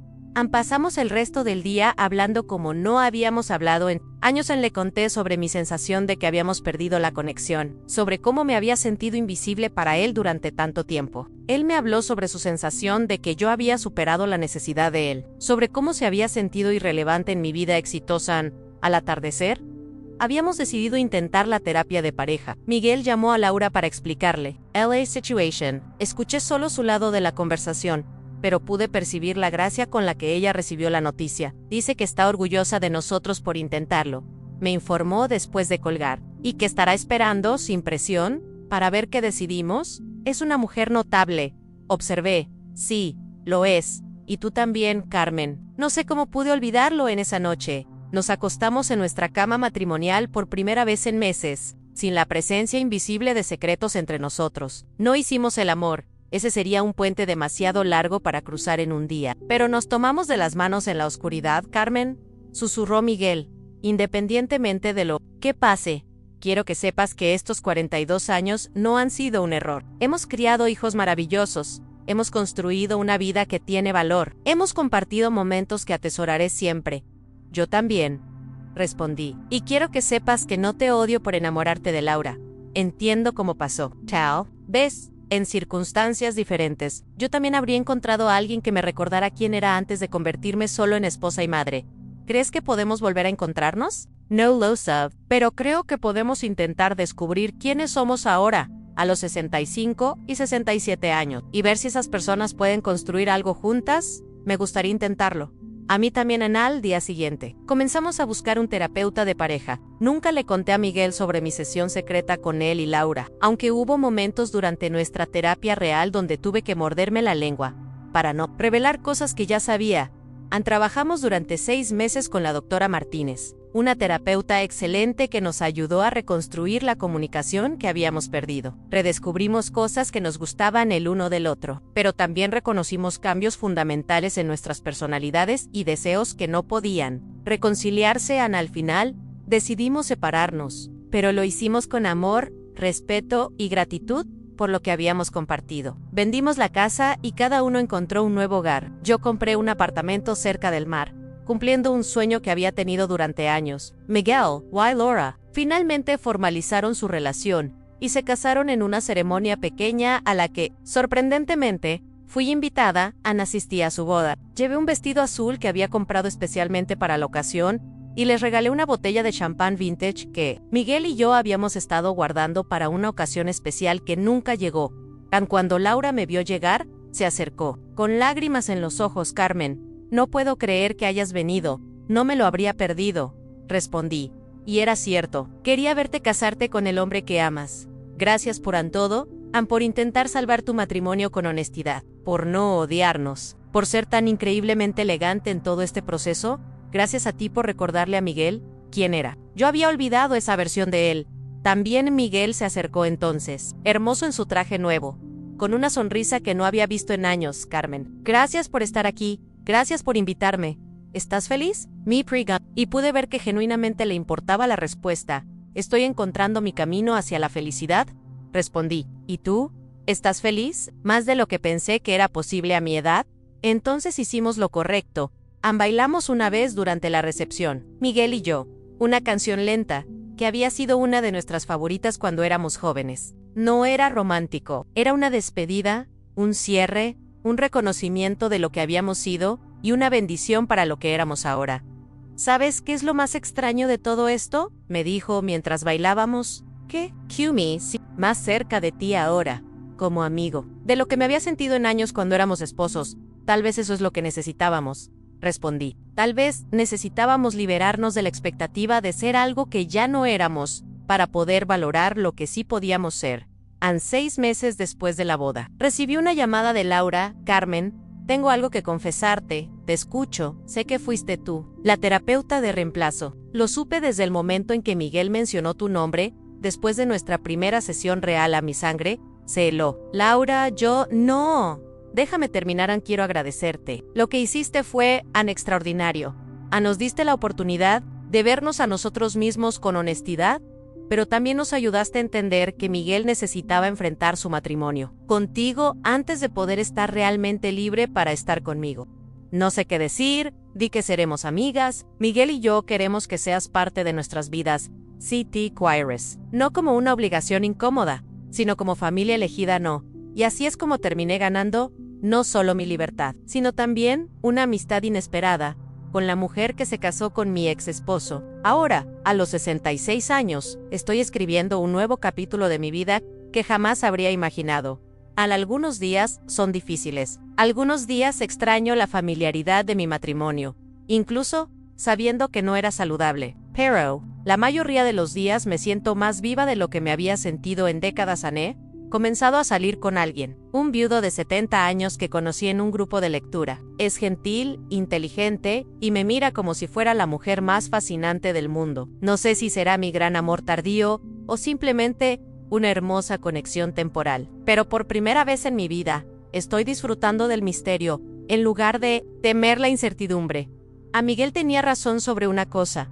Pasamos el resto del día hablando como no habíamos hablado en años. Le conté sobre mi sensación de que habíamos perdido la conexión, sobre cómo me había sentido invisible para él durante tanto tiempo. Él me habló sobre su sensación de que yo había superado la necesidad de él, sobre cómo se había sentido irrelevante en mi vida exitosa. Al atardecer, habíamos decidido intentar la terapia de pareja. Miguel llamó a Laura para explicarle LA Situation. Escuché solo su lado de la conversación, pero pude percibir la gracia con la que ella recibió la noticia. Dice que está orgullosa de nosotros por intentarlo, me informó después de colgar, y que estará esperando, sin presión, para ver qué decidimos. Es una mujer notable, observé. Sí, lo es. Y tú también, Carmen. No sé cómo pude olvidarlo en esa noche. Nos acostamos en nuestra cama matrimonial por primera vez en meses, sin la presencia invisible de secretos entre nosotros. No hicimos el amor. Ese sería un puente demasiado largo para cruzar en un día. Pero nos tomamos de las manos en la oscuridad, Carmen, susurró Miguel. Independientemente de lo que pase, quiero que sepas que estos 42 años no han sido un error. Hemos criado hijos maravillosos. Hemos construido una vida que tiene valor. Hemos compartido momentos que atesoraré siempre. Yo también, respondí. Y quiero que sepas que no te odio por enamorarte de Laura. Entiendo cómo pasó. Chao. ¿Ves? En circunstancias diferentes, yo también habría encontrado a alguien que me recordara quién era antes de convertirme solo en esposa y madre. ¿Crees que podemos volver a encontrarnos? No lo sé, pero creo que podemos intentar descubrir quiénes somos ahora, a los 65 y 67 años, y ver si esas personas pueden construir algo juntas. Me gustaría intentarlo. A mí también. Al día siguiente, comenzamos a buscar un terapeuta de pareja. Nunca le conté a Miguel sobre mi sesión secreta con él y Laura, aunque hubo momentos durante nuestra terapia real donde tuve que morderme la lengua, para no revelar cosas que ya sabía. Trabajamos durante 6 meses con la doctora Martínez, una terapeuta excelente que nos ayudó a reconstruir la comunicación que habíamos perdido. Redescubrimos cosas que nos gustaban el uno del otro, pero también reconocimos cambios fundamentales en nuestras personalidades y deseos que no podían reconciliarse. Al final, decidimos separarnos, pero lo hicimos con amor, respeto y gratitud por lo que habíamos compartido. Vendimos la casa y cada uno encontró un nuevo hogar. Yo compré un apartamento cerca del mar, cumpliendo un sueño que había tenido durante años. Miguel y Laura finalmente formalizaron su relación y se casaron en una ceremonia pequeña a la que, sorprendentemente, fui invitada. Asistí a su boda. Llevé un vestido azul que había comprado especialmente para la ocasión y les regalé una botella de champán vintage que Miguel y yo habíamos estado guardando para una ocasión especial que nunca llegó. Cuando Laura me vio llegar, se acercó, con lágrimas en los ojos. Carmen, no puedo creer que hayas venido. No me lo habría perdido, respondí. Y era cierto. Quería verte casarte con el hombre que amas. Gracias por todo, por intentar salvar tu matrimonio con honestidad, por no odiarnos, por ser tan increíblemente elegante en todo este proceso. Gracias a ti por recordarle a Miguel quién era. Yo había olvidado esa versión de él. También Miguel se acercó entonces, hermoso en su traje nuevo, con una sonrisa que no había visto en años. Carmen, gracias por estar aquí, gracias por invitarme. ¿Estás feliz? Y pude ver que genuinamente le importaba la respuesta. Estoy encontrando mi camino hacia la felicidad, respondí. ¿Y tú? ¿Estás feliz? ¿Más de lo que pensé que era posible a mi edad? Entonces hicimos lo correcto. Bailamos una vez durante la recepción, Miguel y yo, una canción lenta, que había sido una de nuestras favoritas cuando éramos jóvenes. No era romántico, era una despedida, un cierre, un reconocimiento de lo que habíamos sido y una bendición para lo que éramos ahora. ¿Sabes qué es lo más extraño de todo esto?, me dijo mientras bailábamos. ¿Qué? Kumi, sí, más cerca de ti ahora, como amigo, de lo que me había sentido en años cuando éramos esposos. Tal vez eso es lo que necesitábamos, respondí. Tal vez necesitábamos liberarnos de la expectativa de ser algo que ya no éramos, para poder valorar lo que sí podíamos ser. 6 meses después de la boda, recibí una llamada de Laura. Carmen, tengo algo que confesarte. Te escucho. Sé que fuiste tú, la terapeuta de reemplazo. Lo supe desde el momento en que Miguel mencionó tu nombre, después de nuestra primera sesión real a mi sangre. Se heló. Laura, no. Déjame terminar. Quiero agradecerte. Lo que hiciste fue extraordinario. Nos diste la oportunidad de vernos a nosotros mismos con honestidad, pero también nos ayudaste a entender que Miguel necesitaba enfrentar su matrimonio contigo antes de poder estar realmente libre para estar conmigo. No sé qué decir, di que seremos amigas, Miguel y yo queremos que seas parte de nuestras vidas, C.T. Quires. No como una obligación incómoda, sino como familia elegida no. Y así es como terminé ganando, no solo mi libertad, sino también una amistad inesperada, con la mujer que se casó con mi ex esposo. Ahora, a los 66 años, estoy escribiendo un nuevo capítulo de mi vida que jamás habría imaginado. Algunos días son difíciles. Algunos días extraño la familiaridad de mi matrimonio, incluso sabiendo que no era saludable. Pero, la mayoría de los días me siento más viva de lo que me había sentido en décadas. Comenzado a salir con alguien, un viudo de 70 años que conocí en un grupo de lectura. Es gentil, inteligente y me mira como si fuera la mujer más fascinante del mundo. No sé si será mi gran amor tardío o simplemente una hermosa conexión temporal. Pero por primera vez en mi vida, estoy disfrutando del misterio, en lugar de temer la incertidumbre. A Miguel tenía razón sobre una cosa.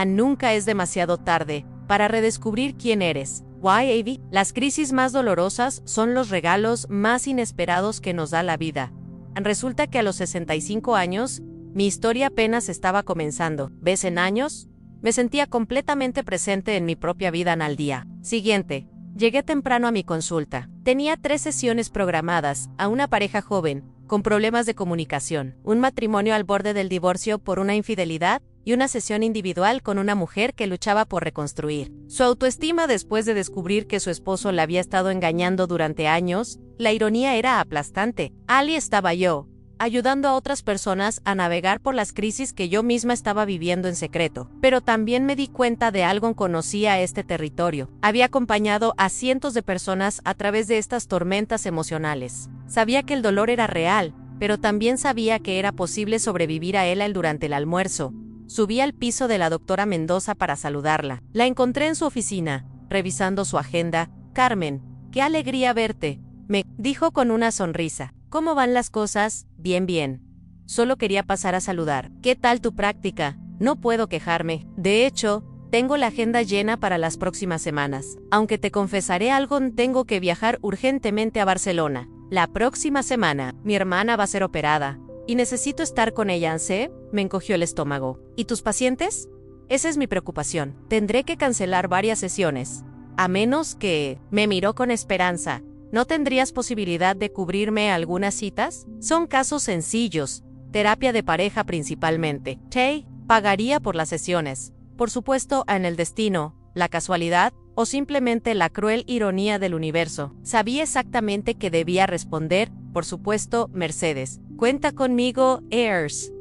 Nunca es demasiado tarde para redescubrir quién eres. YAV, las crisis más dolorosas son los regalos más inesperados que nos da la vida. Resulta que a los 65 años, mi historia apenas estaba comenzando. ¿Ves en años? Me sentía completamente presente en mi propia vida al día siguiente. Llegué temprano a mi consulta. Tenía 3 sesiones programadas, a una pareja joven, con problemas de comunicación, un matrimonio al borde del divorcio por una infidelidad, y una sesión individual con una mujer que luchaba por reconstruir su autoestima después de descubrir que su esposo la había estado engañando durante años. La ironía era aplastante. Ali estaba yo, ayudando a otras personas a navegar por las crisis que yo misma estaba viviendo en secreto. Pero también me di cuenta de algo. Conocía este territorio. Había acompañado a cientos de personas a través de estas tormentas emocionales. Sabía que el dolor era real, pero también sabía que era posible sobrevivir a él durante el almuerzo. Subí al piso de la doctora Mendoza para saludarla. La encontré en su oficina, revisando su agenda. Carmen, qué alegría verte, me dijo con una sonrisa. ¿Cómo van las cosas? Bien, bien. Solo quería pasar a saludar. ¿Qué tal tu práctica? No puedo quejarme. De hecho, tengo la agenda llena para las próximas semanas. Aunque te confesaré algo, tengo que viajar urgentemente a Barcelona. La próxima semana, mi hermana va a ser operada. Y necesito estar con ella, ¿sí? Me encogió el estómago. ¿Y tus pacientes? Esa es mi preocupación. Tendré que cancelar varias sesiones. A menos que... Me miró con esperanza. ¿No tendrías posibilidad de cubrirme algunas citas? Son casos sencillos. Terapia de pareja principalmente. Te pagaría por las sesiones. Por supuesto, en el destino, la casualidad, o simplemente la cruel ironía del universo. Sabía exactamente qué debía responder. Por supuesto, Mercedes. Cuenta conmigo, Airs.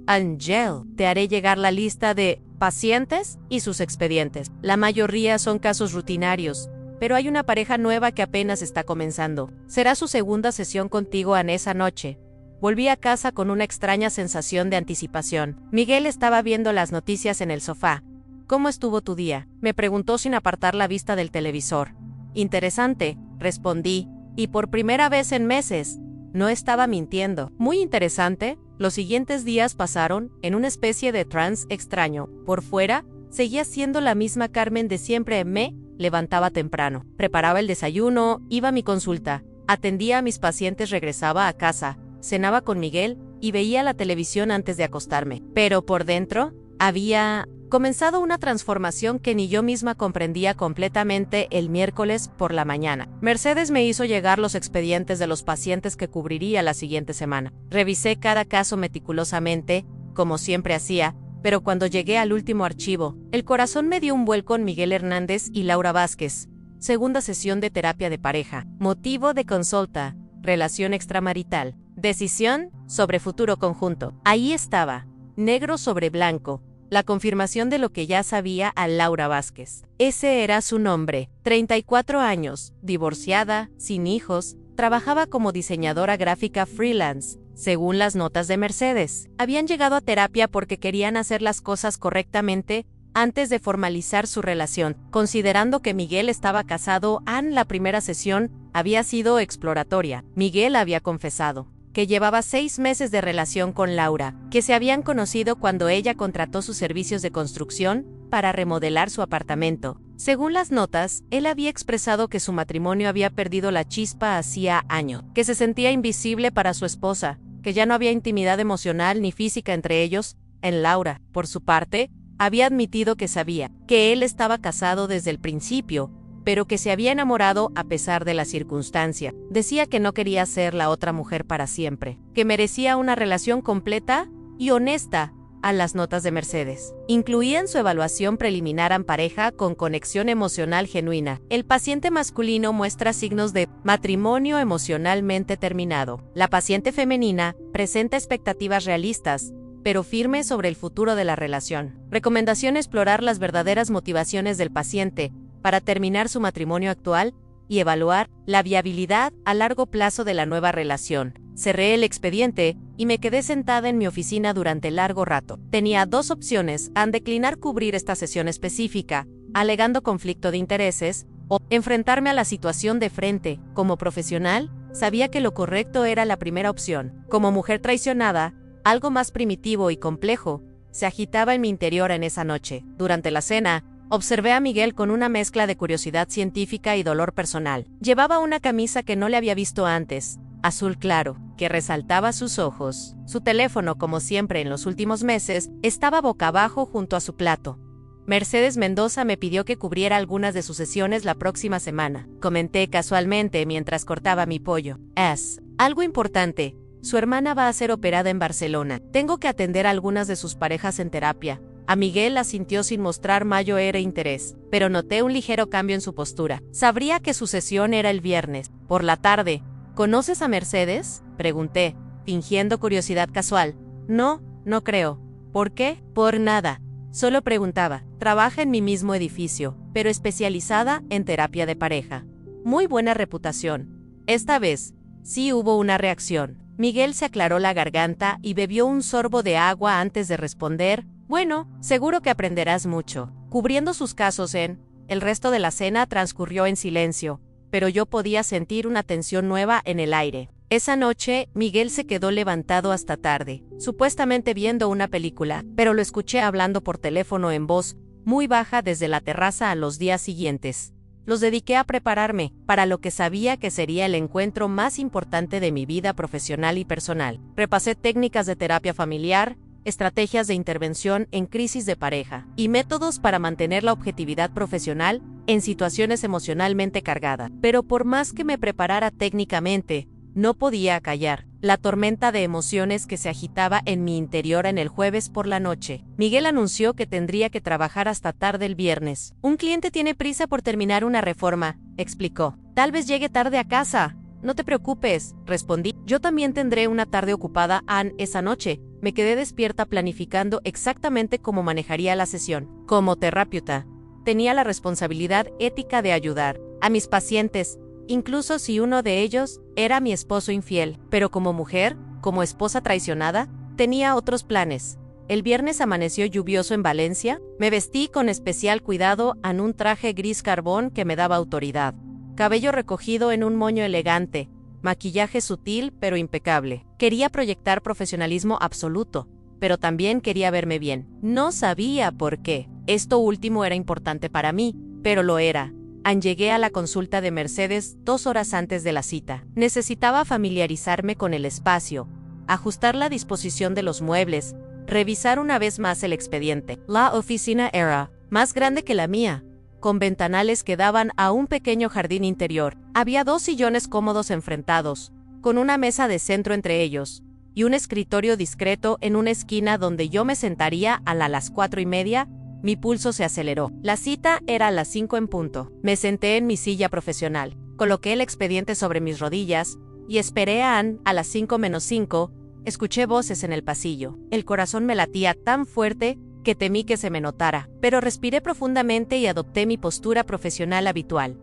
Angel. Te haré llegar la lista de pacientes y sus expedientes. La mayoría son casos rutinarios, pero hay una pareja nueva que apenas está comenzando. Será su segunda sesión contigo en esa noche. Volví a casa con una extraña sensación de anticipación. Miguel estaba viendo las noticias en el sofá. ¿Cómo estuvo tu día?, me preguntó sin apartar la vista del televisor. Interesante, respondí, y por primera vez en meses. No estaba mintiendo. Muy interesante. Los siguientes días pasaron en una especie de trance extraño. Por fuera, seguía siendo la misma Carmen de siempre. Me levantaba temprano, preparaba el desayuno, iba a mi consulta, atendía a mis pacientes, regresaba a casa, cenaba con Miguel y veía la televisión antes de acostarme. Pero por dentro, había comenzado una transformación que ni yo misma comprendía completamente. El miércoles por la mañana, Mercedes me hizo llegar los expedientes de los pacientes que cubriría la siguiente semana. Revisé cada caso meticulosamente, como siempre hacía, pero cuando llegué al último archivo, el corazón me dio un vuelco. En Miguel Hernández y Laura Vázquez. Segunda sesión de terapia de pareja. Motivo de consulta: relación extramarital. Decisión sobre futuro conjunto. Ahí estaba, negro sobre blanco, la confirmación de lo que ya sabía. A Laura Vázquez. Ese era su nombre. 34 años, divorciada, sin hijos, trabajaba como diseñadora gráfica freelance. Según las notas de Mercedes, habían llegado a terapia porque querían hacer las cosas correctamente antes de formalizar su relación. Considerando que Miguel estaba casado, la primera sesión había sido exploratoria. Miguel había confesado que llevaba 6 meses de relación con Laura, que se habían conocido cuando ella contrató sus servicios de construcción para remodelar su apartamento. Según las notas, él había expresado que su matrimonio había perdido la chispa hacía años, que se sentía invisible para su esposa, que ya no había intimidad emocional ni física entre ellos. En Laura, por su parte, había admitido que sabía que él estaba casado desde el principio, pero que se había enamorado a pesar de la circunstancia. Decía que no quería ser la otra mujer para siempre, que merecía una relación completa y honesta. A las notas de Mercedes incluían su evaluación preliminar en pareja con conexión emocional genuina. El paciente masculino muestra signos de matrimonio emocionalmente terminado. La paciente femenina presenta expectativas realistas, pero firmes sobre el futuro de la relación. Recomendación: explorar las verdaderas motivaciones del paciente para terminar su matrimonio actual y evaluar la viabilidad a largo plazo de la nueva relación. Cerré el expediente y me quedé sentada en mi oficina durante largo rato. Tenía dos opciones: declinar cubrir esta sesión específica, alegando conflicto de intereses, o enfrentarme a la situación de frente. Como profesional, sabía que lo correcto era la primera opción. Como mujer traicionada, algo más primitivo y complejo se agitaba en mi interior en esa noche. Durante la cena, observé a Miguel con una mezcla de curiosidad científica y dolor personal. Llevaba una camisa que no le había visto antes, azul claro, que resaltaba sus ojos. Su teléfono, como siempre en los últimos meses, estaba boca abajo junto a su plato. Mercedes Mendoza me pidió que cubriera algunas de sus sesiones la próxima semana. Comenté casualmente mientras cortaba mi pollo. Es algo importante. Su hermana va a ser operada en Barcelona. Tengo que atender a algunas de sus parejas en terapia. A Miguel asintió sin mostrar mayor interés, pero noté un ligero cambio en su postura. Sabría que su sesión era el viernes, por la tarde. ¿Conoces a Mercedes?, pregunté, fingiendo curiosidad casual. No, no creo. ¿Por qué? Por nada. Solo preguntaba. Trabaja en mi mismo edificio, pero especializada en terapia de pareja. Muy buena reputación. Esta vez, sí hubo una reacción. Miguel se aclaró la garganta y bebió un sorbo de agua antes de responder. Bueno, seguro que aprenderás mucho. Cubriendo sus casos el resto de la cena transcurrió en silencio, pero yo podía sentir una tensión nueva en el aire. Esa noche, Miguel se quedó levantado hasta tarde, supuestamente viendo una película, pero lo escuché hablando por teléfono en voz muy baja desde la terraza a los días siguientes. Los dediqué a prepararme para lo que sabía que sería el encuentro más importante de mi vida profesional y personal. Repasé técnicas de terapia familiar, estrategias de intervención en crisis de pareja y métodos para mantener la objetividad profesional en situaciones emocionalmente cargadas. Pero por más que me preparara técnicamente, no podía callar la tormenta de emociones que se agitaba en mi interior en el jueves por la noche. Miguel anunció que tendría que trabajar hasta tarde el viernes. Un cliente tiene prisa por terminar una reforma, explicó. Tal vez llegue tarde a casa. No te preocupes, respondí. Yo también tendré una tarde ocupada esa noche. Me quedé despierta planificando exactamente cómo manejaría la sesión. Como terapeuta, tenía la responsabilidad ética de ayudar a mis pacientes, incluso si uno de ellos era mi esposo infiel. Pero como mujer, como esposa traicionada, tenía otros planes. El viernes amaneció lluvioso en Valencia. Me vestí con especial cuidado en un traje gris carbón que me daba autoridad. Cabello recogido en un moño elegante, maquillaje sutil pero impecable. Quería proyectar profesionalismo absoluto, pero también quería verme bien. No sabía por qué. Esto último era importante para mí, pero lo era. Llegué a la consulta de Mercedes 2 horas antes de la cita. Necesitaba familiarizarme con el espacio, ajustar la disposición de los muebles, revisar una vez más el expediente. La oficina era más grande que la mía, con ventanales que daban a un pequeño jardín interior. Había 2 sillones cómodos enfrentados, con una mesa de centro entre ellos, y un escritorio discreto en una esquina donde yo me sentaría a las 4:30. Mi pulso se aceleró. La cita era a las 5 en punto. Me senté en mi silla profesional, coloqué el expediente sobre mis rodillas y esperé a las 5:05. Escuché voces en el pasillo. El corazón me latía tan fuerte que temí que se me notara, pero respiré profundamente y adopté mi postura profesional habitual.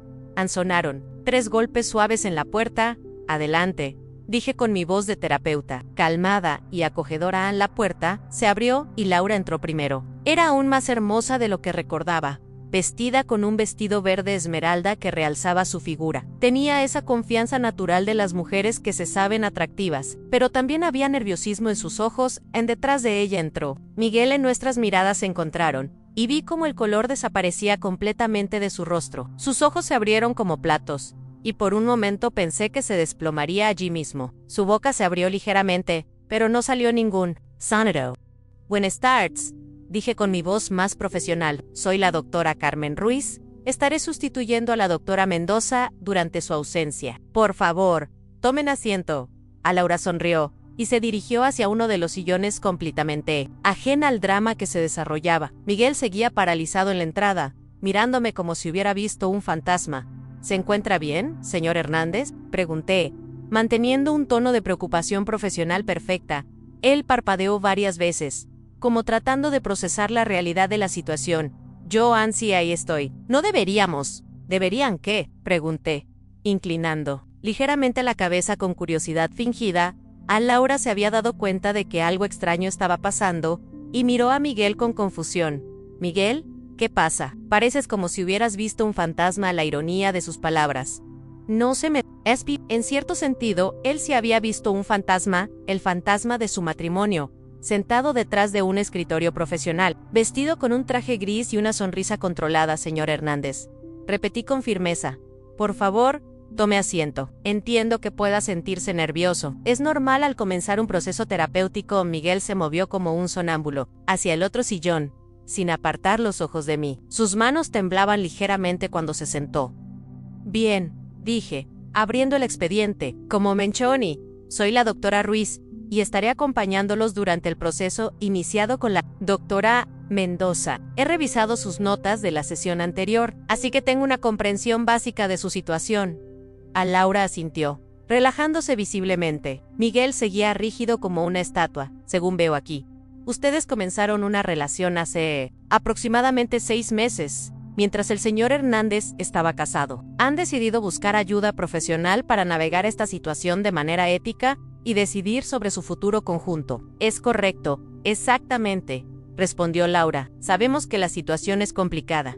Sonaron 3 golpes suaves en la puerta. Adelante, dije con mi voz de terapeuta. Calmada y acogedora, la puerta se abrió y Laura entró primero. Era aún más hermosa de lo que recordaba, vestida con un vestido verde esmeralda que realzaba su figura. Tenía esa confianza natural de las mujeres que se saben atractivas, pero también había nerviosismo en sus ojos. Detrás de ella entró Miguel. Nuestras miradas se encontraron, y vi cómo el color desaparecía completamente de su rostro. Sus ojos se abrieron como platos, y por un momento pensé que se desplomaría allí mismo. Su boca se abrió ligeramente, pero no salió ningún sonido. Buenas tardes, dije con mi voz más profesional. Soy la doctora Carmen Ruiz. Estaré sustituyendo a la doctora Mendoza durante su ausencia. Por favor, tomen asiento. A Laura sonrió y se dirigió hacia uno de los sillones completamente ajena al drama que se desarrollaba. Miguel seguía paralizado en la entrada, mirándome como si hubiera visto un fantasma. ¿Se encuentra bien, señor Hernández?, pregunté, manteniendo un tono de preocupación profesional perfecta. Él parpadeó varias veces, como tratando de procesar la realidad de la situación. Yo, Ansi, ahí estoy. No deberíamos. ¿Deberían qué?, pregunté, inclinando ligeramente la cabeza con curiosidad fingida. A Laura se había dado cuenta de que algo extraño estaba pasando y miró a Miguel con confusión. ¿Miguel? ¿Qué pasa? Pareces como si hubieras visto un fantasma. La ironía de sus palabras no se me... En cierto sentido, él sí había visto un fantasma, el fantasma de su matrimonio, sentado detrás de un escritorio profesional, vestido con un traje gris y una sonrisa controlada. Señor Hernández, repetí con firmeza. Por favor, tome asiento. Entiendo que pueda sentirse nervioso. Es normal al comenzar un proceso terapéutico. Miguel se movió como un sonámbulo hacia el otro sillón, sin apartar los ojos de mí. Sus manos temblaban ligeramente cuando se sentó. Bien, dije, abriendo el expediente. Como Menchoni, soy la doctora Ruiz, y estaré acompañándolos durante el proceso iniciado con la doctora Mendoza. He revisado sus notas de la sesión anterior, así que tengo una comprensión básica de su situación. A Laura asintió, relajándose visiblemente. Miguel seguía rígido como una estatua, según veo aquí. Ustedes comenzaron una relación hace aproximadamente 6 meses, mientras el señor Hernández estaba casado. ¿Han decidido buscar ayuda profesional para navegar esta situación de manera ética y decidir sobre su futuro conjunto? Es correcto, exactamente, respondió Laura. Sabemos que la situación es complicada,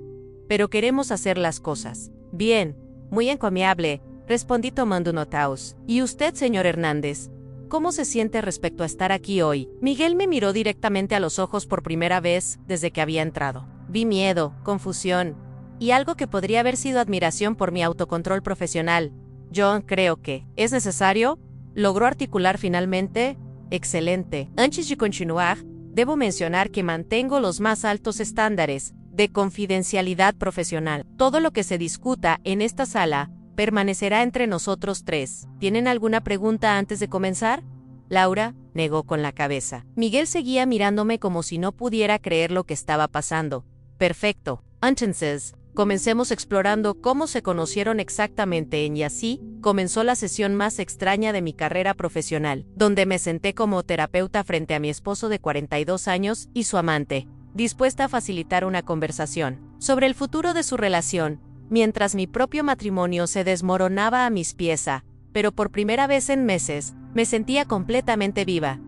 pero queremos hacer las cosas bien. Muy encomiable, respondí tomando notas. ¿Y usted, señor Hernández? ¿Cómo se siente respecto a estar aquí hoy? Miguel me miró directamente a los ojos por primera vez desde que había entrado. Vi miedo, confusión y algo que podría haber sido admiración por mi autocontrol profesional. Yo creo que es necesario, logró articular finalmente. Excelente. Antes de continuar, debo mencionar que mantengo los más altos estándares de confidencialidad profesional. Todo lo que se discuta en esta sala permanecerá entre nosotros 3. ¿Tienen alguna pregunta antes de comenzar? Laura negó con la cabeza. Miguel seguía mirándome como si no pudiera creer lo que estaba pasando. Perfecto. Entonces, comencemos explorando cómo se conocieron exactamente. Y así comenzó la sesión más extraña de mi carrera profesional, donde me senté como terapeuta frente a mi esposo de 42 años y su amante, dispuesta a facilitar una conversación sobre el futuro de su relación, mientras mi propio matrimonio se desmoronaba a mis pies. Pero por primera vez en meses, me sentía completamente viva.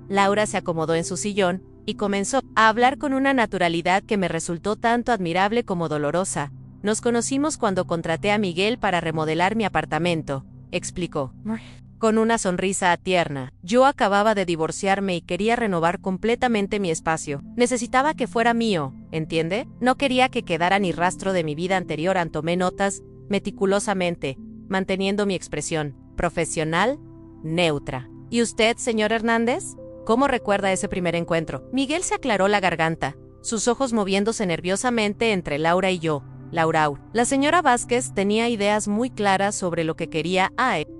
Laura se acomodó en su sillón y comenzó a hablar con una naturalidad que me resultó tanto admirable como dolorosa. Nos conocimos cuando contraté a Miguel para remodelar mi apartamento, explicó, con una sonrisa tierna. Yo acababa de divorciarme y quería renovar completamente mi espacio. Necesitaba que fuera mío, ¿entiende? No quería que quedara ni rastro de mi vida anterior. Tomé notas meticulosamente, manteniendo mi expresión profesional, neutra. ¿Y usted, señor Hernández? ¿Cómo recuerda ese primer encuentro? Miguel se aclaró la garganta, sus ojos moviéndose nerviosamente entre Laura y yo. Laura. La señora Vázquez tenía ideas muy claras sobre lo que quería.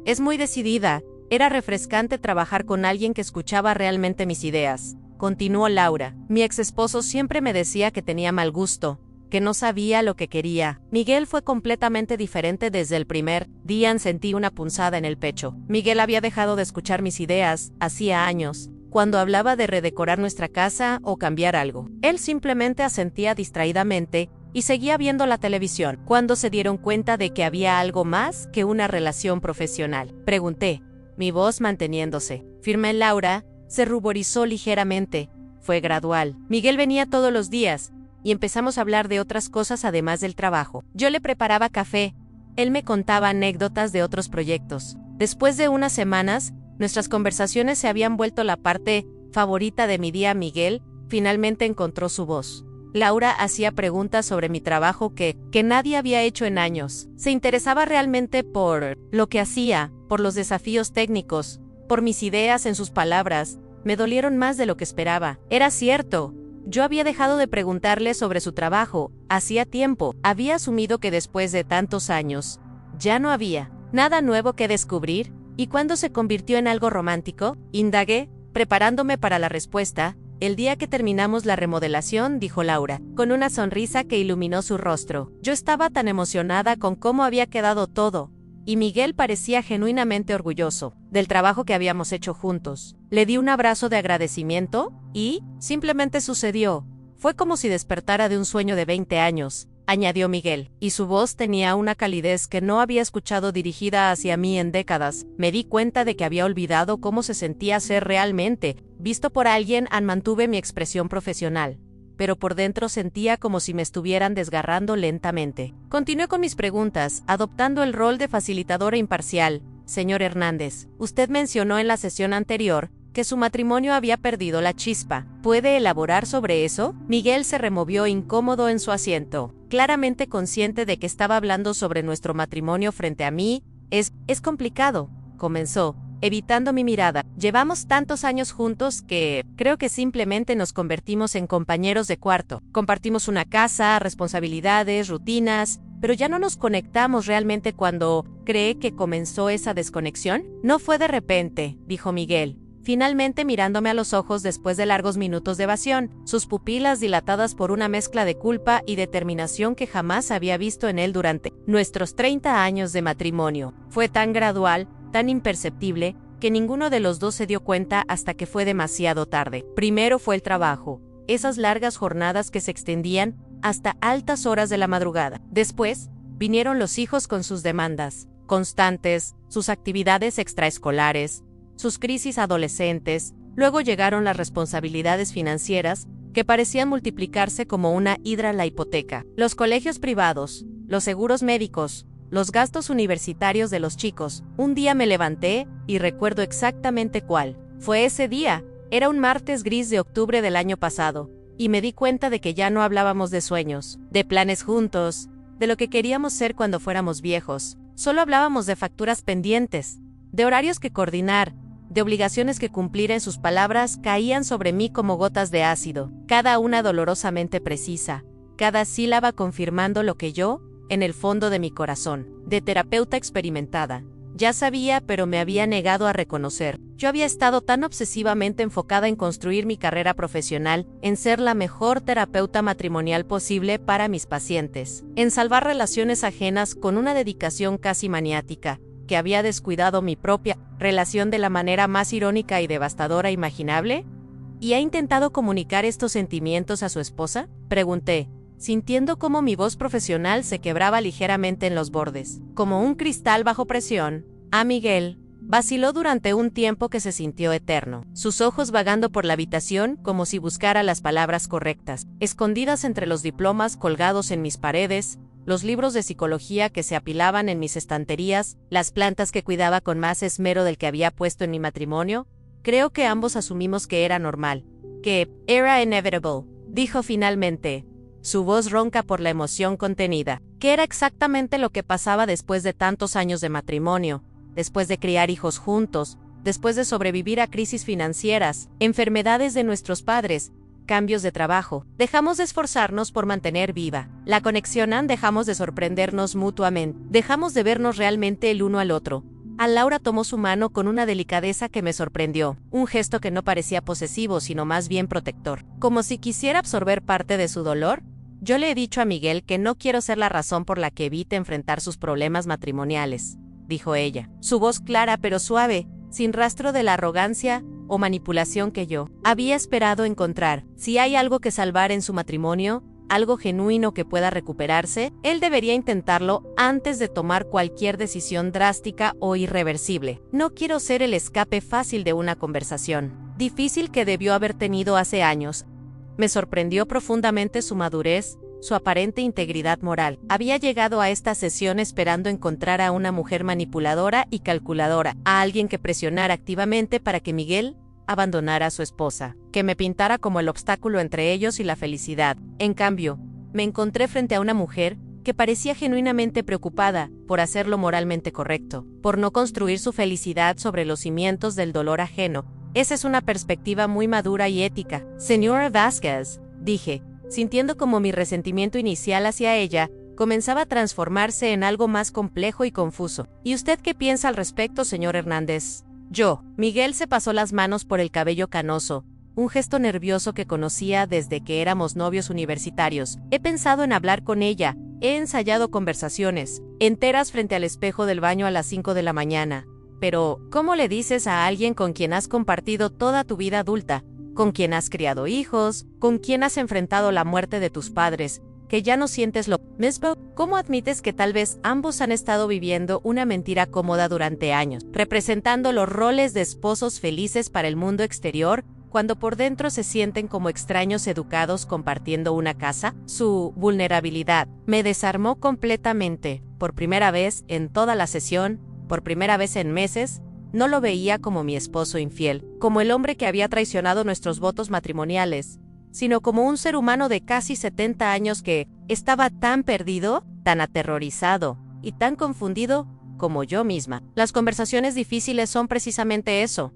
Es muy decidida. Era refrescante trabajar con alguien que escuchaba realmente mis ideas. Continuó Laura. Mi ex esposo siempre me decía que tenía mal gusto, que no sabía lo que quería. Miguel fue completamente diferente desde el primer día. Sentí una punzada en el pecho. Miguel había dejado de escuchar mis ideas hacía años. Cuando hablaba de redecorar nuestra casa o cambiar algo, él simplemente asentía distraídamente y seguía viendo la televisión. ¿Cuándo se dieron cuenta de que había algo más que una relación profesional?, pregunté, mi voz manteniéndose firme. Laura se ruborizó ligeramente. Fue gradual. Miguel venía todos los días y empezamos a hablar de otras cosas además del trabajo. Yo le preparaba café. Él me contaba anécdotas de otros proyectos. Después de unas semanas, nuestras conversaciones se habían vuelto la parte favorita de mi día. Miguel finalmente encontró su voz. Laura hacía preguntas sobre mi trabajo que nadie había hecho en años. Se interesaba realmente por lo que hacía, por los desafíos técnicos, por mis ideas. En sus palabras, me dolieron más de lo que esperaba. Era cierto. Yo había dejado de preguntarle sobre su trabajo, hacía tiempo. Había asumido que después de tantos años, ya no había nada nuevo que descubrir. ¿Y cuándo se convirtió en algo romántico? Indagué, preparándome para la respuesta. El día que terminamos la remodelación, dijo Laura, con una sonrisa que iluminó su rostro. Yo estaba tan emocionada con cómo había quedado todo, y Miguel parecía genuinamente orgulloso del trabajo que habíamos hecho juntos. Le di un abrazo de agradecimiento, y simplemente sucedió. Fue como si despertara de un sueño de 20 años, añadió Miguel, y su voz tenía una calidez que no había escuchado dirigida hacia mí en décadas. Me di cuenta de que había olvidado cómo se sentía ser realmente visto por alguien. Mantuve mi expresión profesional, pero por dentro sentía como si me estuvieran desgarrando lentamente. Continué con mis preguntas, adoptando el rol de facilitadora imparcial. Señor Hernández, usted mencionó en la sesión anterior que su matrimonio había perdido la chispa. ¿Puede elaborar sobre eso? Miguel se removió incómodo en su asiento, claramente consciente de que estaba hablando sobre nuestro matrimonio frente a mí. Es complicado, comenzó, evitando mi mirada. Llevamos tantos años juntos que creo que simplemente nos convertimos en compañeros de cuarto. Compartimos una casa, responsabilidades, rutinas, pero ya no nos conectamos realmente. ¿Cuando cree que comenzó esa desconexión? No fue de repente, dijo Miguel, finalmente mirándome a los ojos después de largos minutos de evasión, sus pupilas dilatadas por una mezcla de culpa y determinación que jamás había visto en él durante nuestros 30 años de matrimonio. Fue tan gradual, tan imperceptible, que ninguno de los dos se dio cuenta hasta que fue demasiado tarde. Primero fue el trabajo, esas largas jornadas que se extendían hasta altas horas de la madrugada. Después, vinieron los hijos con sus demandas constantes, sus actividades extraescolares, sus crisis adolescentes. Luego llegaron las responsabilidades financieras, que parecían multiplicarse como una hidra. La hipoteca, los colegios privados, los seguros médicos, los gastos universitarios de los chicos. Un día me levanté, y recuerdo exactamente cuál. Fue ese día. Era un martes gris de octubre del año pasado, y me di cuenta de que ya no hablábamos de sueños, de planes juntos, de lo que queríamos ser cuando fuéramos viejos. Solo hablábamos de facturas pendientes, de horarios que coordinar, de obligaciones que cumplir. En sus palabras caían sobre mí como gotas de ácido, cada una dolorosamente precisa, cada sílaba confirmando lo que yo, en el fondo de mi corazón, de terapeuta experimentada, ya sabía, pero me había negado a reconocer. Yo había estado tan obsesivamente enfocada en construir mi carrera profesional, en ser la mejor terapeuta matrimonial posible para mis pacientes, en salvar relaciones ajenas con una dedicación casi maniática, que había descuidado mi propia relación de la manera más irónica y devastadora imaginable. ¿Y ha intentado comunicar estos sentimientos a su esposa?, pregunté, sintiendo cómo mi voz profesional se quebraba ligeramente en los bordes, como un cristal bajo presión. Miguel vaciló durante un tiempo que se sintió eterno, sus ojos vagando por la habitación como si buscara las palabras correctas, escondidas entre los diplomas colgados en mis paredes, los libros de psicología que se apilaban en mis estanterías, las plantas que cuidaba con más esmero del que había puesto en mi matrimonio. Creo que ambos asumimos que era normal, que era inevitable, dijo finalmente, su voz ronca por la emoción contenida, que era exactamente lo que pasaba después de tantos años de matrimonio, después de criar hijos juntos, después de sobrevivir a crisis financieras, enfermedades de nuestros padres, cambios de trabajo. Dejamos de esforzarnos por mantener viva la conexión, dejamos de sorprendernos mutuamente, dejamos de vernos realmente el uno al otro. Laura tomó su mano con una delicadeza que me sorprendió, un gesto que no parecía posesivo sino más bien protector, como si quisiera absorber parte de su dolor. Yo le he dicho a Miguel que no quiero ser la razón por la que evite enfrentar sus problemas matrimoniales, dijo ella, su voz clara pero suave, sin rastro de la arrogancia o manipulación que yo había esperado encontrar. Si hay algo que salvar en su matrimonio, algo genuino que pueda recuperarse, él debería intentarlo antes de tomar cualquier decisión drástica o irreversible. No quiero ser el escape fácil de una conversación difícil que debió haber tenido hace años. Me sorprendió profundamente su madurez, su aparente integridad moral. Había llegado a esta sesión esperando encontrar a una mujer manipuladora y calculadora, a alguien que presionara activamente para que Miguel abandonara a su esposa, que me pintara como el obstáculo entre ellos y la felicidad. En cambio, me encontré frente a una mujer que parecía genuinamente preocupada por hacer lo moralmente correcto, por no construir su felicidad sobre los cimientos del dolor ajeno. Esa es una perspectiva muy madura y ética. Señora Vázquez, dije, sintiendo como mi resentimiento inicial hacia ella comenzaba a transformarse en algo más complejo y confuso. ¿Y usted qué piensa al respecto, señor Hernández? Miguel se pasó las manos por el cabello canoso, un gesto nervioso que conocía desde que éramos novios universitarios. He pensado en hablar con ella, he ensayado conversaciones enteras frente al espejo del baño a las 5 de la mañana. Pero, ¿cómo le dices a alguien con quien has compartido toda tu vida adulta, con quien has criado hijos, con quien has enfrentado la muerte de tus padres, que ya no sientes lo mismo? ¿Cómo admites que tal vez ambos han estado viviendo una mentira cómoda durante años, representando los roles de esposos felices para el mundo exterior, cuando por dentro se sienten como extraños educados compartiendo una casa? Su vulnerabilidad me desarmó completamente. Por primera vez en toda la sesión, por primera vez en meses, no lo veía como mi esposo infiel, como el hombre que había traicionado nuestros votos matrimoniales, sino como un ser humano de casi 70 años que estaba tan perdido, tan aterrorizado y tan confundido como yo misma. Las conversaciones difíciles son precisamente eso.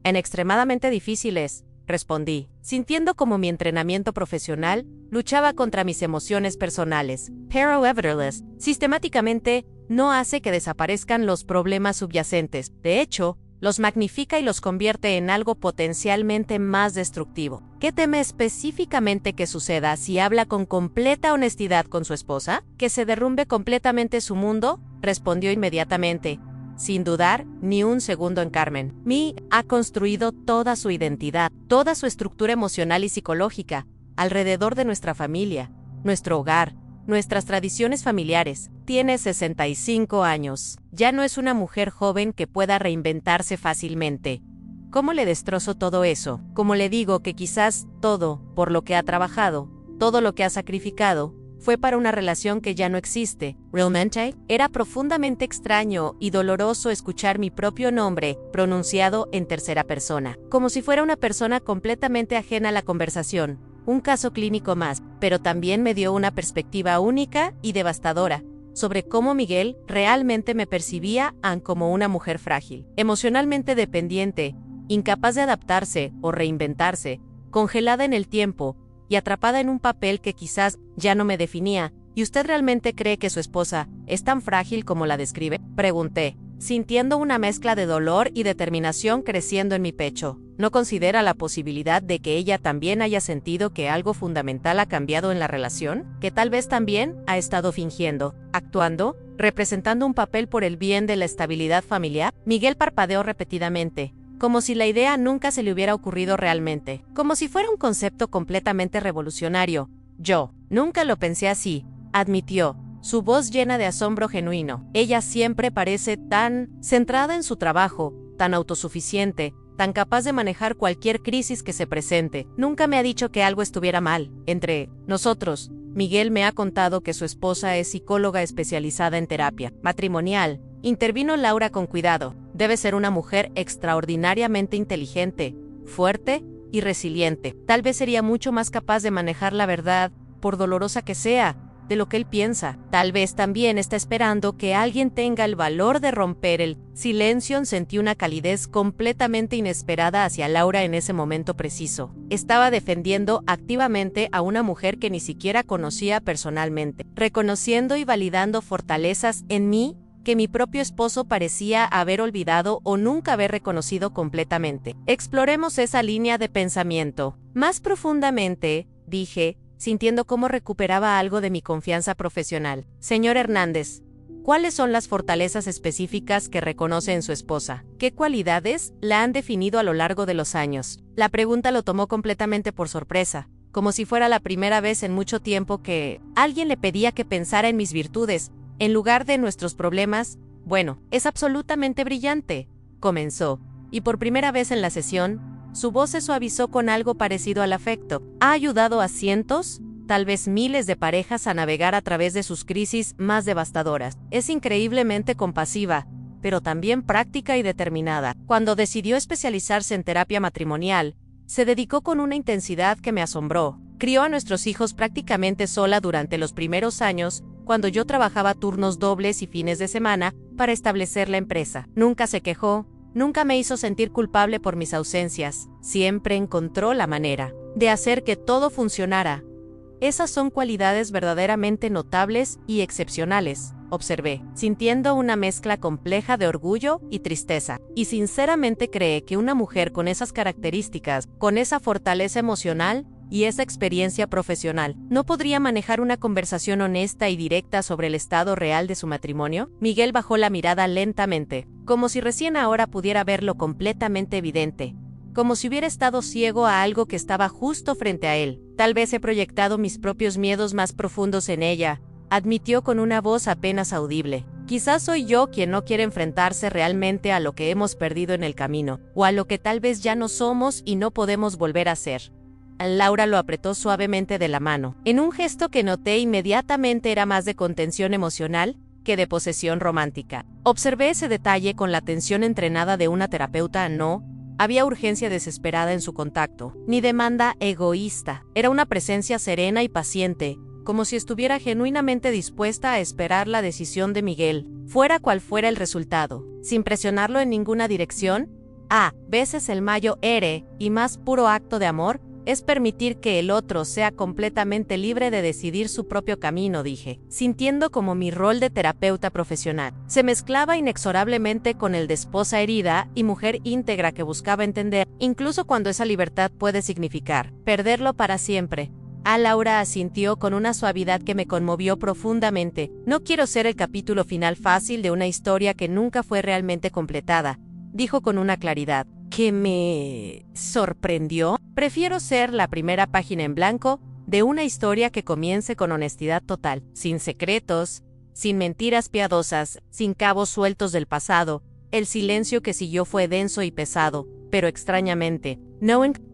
En extremadamente difíciles, respondí, sintiendo como mi entrenamiento profesional luchaba contra mis emociones personales. Pero Everless, sistemáticamente, no hace que desaparezcan los problemas subyacentes. De hecho, los magnifica y los convierte en algo potencialmente más destructivo. ¿Qué teme específicamente que suceda si habla con completa honestidad con su esposa? ¿Que se derrumbe completamente su mundo? Respondió inmediatamente, sin dudar ni un segundo en Carmen. Mi ha construido toda su identidad, toda su estructura emocional y psicológica, alrededor de nuestra familia, nuestro hogar, nuestras tradiciones familiares. Tiene 65 años. Ya no es una mujer joven que pueda reinventarse fácilmente. ¿Cómo le destrozo todo eso? ¿Cómo le digo que quizás todo, por lo que ha trabajado, todo lo que ha sacrificado, fue para una relación que ya no existe? ¿Realmente? Era profundamente extraño y doloroso escuchar mi propio nombre pronunciado en tercera persona, como si fuera una persona completamente ajena a la conversación. Un caso clínico más, pero también me dio una perspectiva única y devastadora sobre cómo Miguel realmente me percibía como una mujer frágil, emocionalmente dependiente, incapaz de adaptarse o reinventarse, congelada en el tiempo y atrapada en un papel que quizás ya no me definía. ¿Y usted realmente cree que su esposa es tan frágil como la describe?, pregunté, sintiendo una mezcla de dolor y determinación creciendo en mi pecho. ¿No considera la posibilidad de que ella también haya sentido que algo fundamental ha cambiado en la relación? ¿Que tal vez también ha estado fingiendo, actuando, representando un papel por el bien de la estabilidad familiar? Miguel parpadeó repetidamente, como si la idea nunca se le hubiera ocurrido realmente, como si fuera un concepto completamente revolucionario. Yo nunca lo pensé así, admitió, su voz llena de asombro genuino. Ella siempre parece tan centrada en su trabajo, tan autosuficiente, tan capaz de manejar cualquier crisis que se presente. Nunca me ha dicho que algo estuviera mal entre nosotros. Miguel me ha contado que su esposa es psicóloga especializada en terapia matrimonial. Intervino Laura con cuidado. Debe ser una mujer extraordinariamente inteligente, fuerte y resiliente. Tal vez sería mucho más capaz de manejar la verdad, por dolorosa que sea, de lo que él piensa. Tal vez también está esperando que alguien tenga el valor de romper el silencio. Sentí una calidez completamente inesperada hacia Laura en ese momento preciso. Estaba defendiendo activamente a una mujer que ni siquiera conocía personalmente, reconociendo y validando fortalezas en mí que mi propio esposo parecía haber olvidado o nunca haber reconocido completamente. Exploremos esa línea de pensamiento más profundamente, dije, sintiendo cómo recuperaba algo de mi confianza profesional. Señor Hernández, ¿cuáles son las fortalezas específicas que reconoce en su esposa? ¿Qué cualidades la han definido a lo largo de los años? La pregunta lo tomó completamente por sorpresa, como si fuera la primera vez en mucho tiempo que alguien le pedía que pensara en mis virtudes, en lugar de nuestros problemas. Bueno, es absolutamente brillante, comenzó, y por primera vez en la sesión, su voz se suavizó con algo parecido al afecto. Ha ayudado a cientos, tal vez miles de parejas a navegar a través de sus crisis más devastadoras. Es increíblemente compasiva, pero también práctica y determinada. Cuando decidió especializarse en terapia matrimonial, se dedicó con una intensidad que me asombró. Crió a nuestros hijos prácticamente sola durante los primeros años, cuando yo trabajaba turnos dobles y fines de semana para establecer la empresa. Nunca se quejó, nunca me hizo sentir culpable por mis ausencias. Siempre encontró la manera de hacer que todo funcionara. Esas son cualidades verdaderamente notables y excepcionales, observé, sintiendo una mezcla compleja de orgullo y tristeza. Y sinceramente cree que una mujer con esas características, con esa fortaleza emocional y esa experiencia profesional, ¿no podría manejar una conversación honesta y directa sobre el estado real de su matrimonio? Miguel bajó la mirada lentamente, como si recién ahora pudiera verlo completamente evidente, como si hubiera estado ciego a algo que estaba justo frente a él. Tal vez he proyectado mis propios miedos más profundos en ella, admitió con una voz apenas audible. Quizás soy yo quien no quiere enfrentarse realmente a lo que hemos perdido en el camino, o a lo que tal vez ya no somos y no podemos volver a ser. Laura lo apretó suavemente de la mano, en un gesto que noté inmediatamente era más de contención emocional que de posesión romántica. Observé ese detalle con la atención entrenada de una terapeuta. No había urgencia desesperada en su contacto, ni demanda egoísta. Era una presencia serena y paciente, como si estuviera genuinamente dispuesta a esperar la decisión de Miguel, fuera cual fuera el resultado, sin presionarlo en ninguna dirección. A veces el mayor y más puro acto de amor es permitir que el otro sea completamente libre de decidir su propio camino, dije, sintiendo como mi rol de terapeuta profesional se mezclaba inexorablemente con el de esposa herida y mujer íntegra que buscaba entender, incluso cuando esa libertad puede significar perderlo para siempre. Laura asintió con una suavidad que me conmovió profundamente. No quiero ser el capítulo final fácil de una historia que nunca fue realmente completada, dijo con una claridad que me sorprendió. Prefiero ser la primera página en blanco de una historia que comience con honestidad total, sin secretos, sin mentiras piadosas, sin cabos sueltos del pasado. El silencio que siguió fue denso y pesado, pero extrañamente,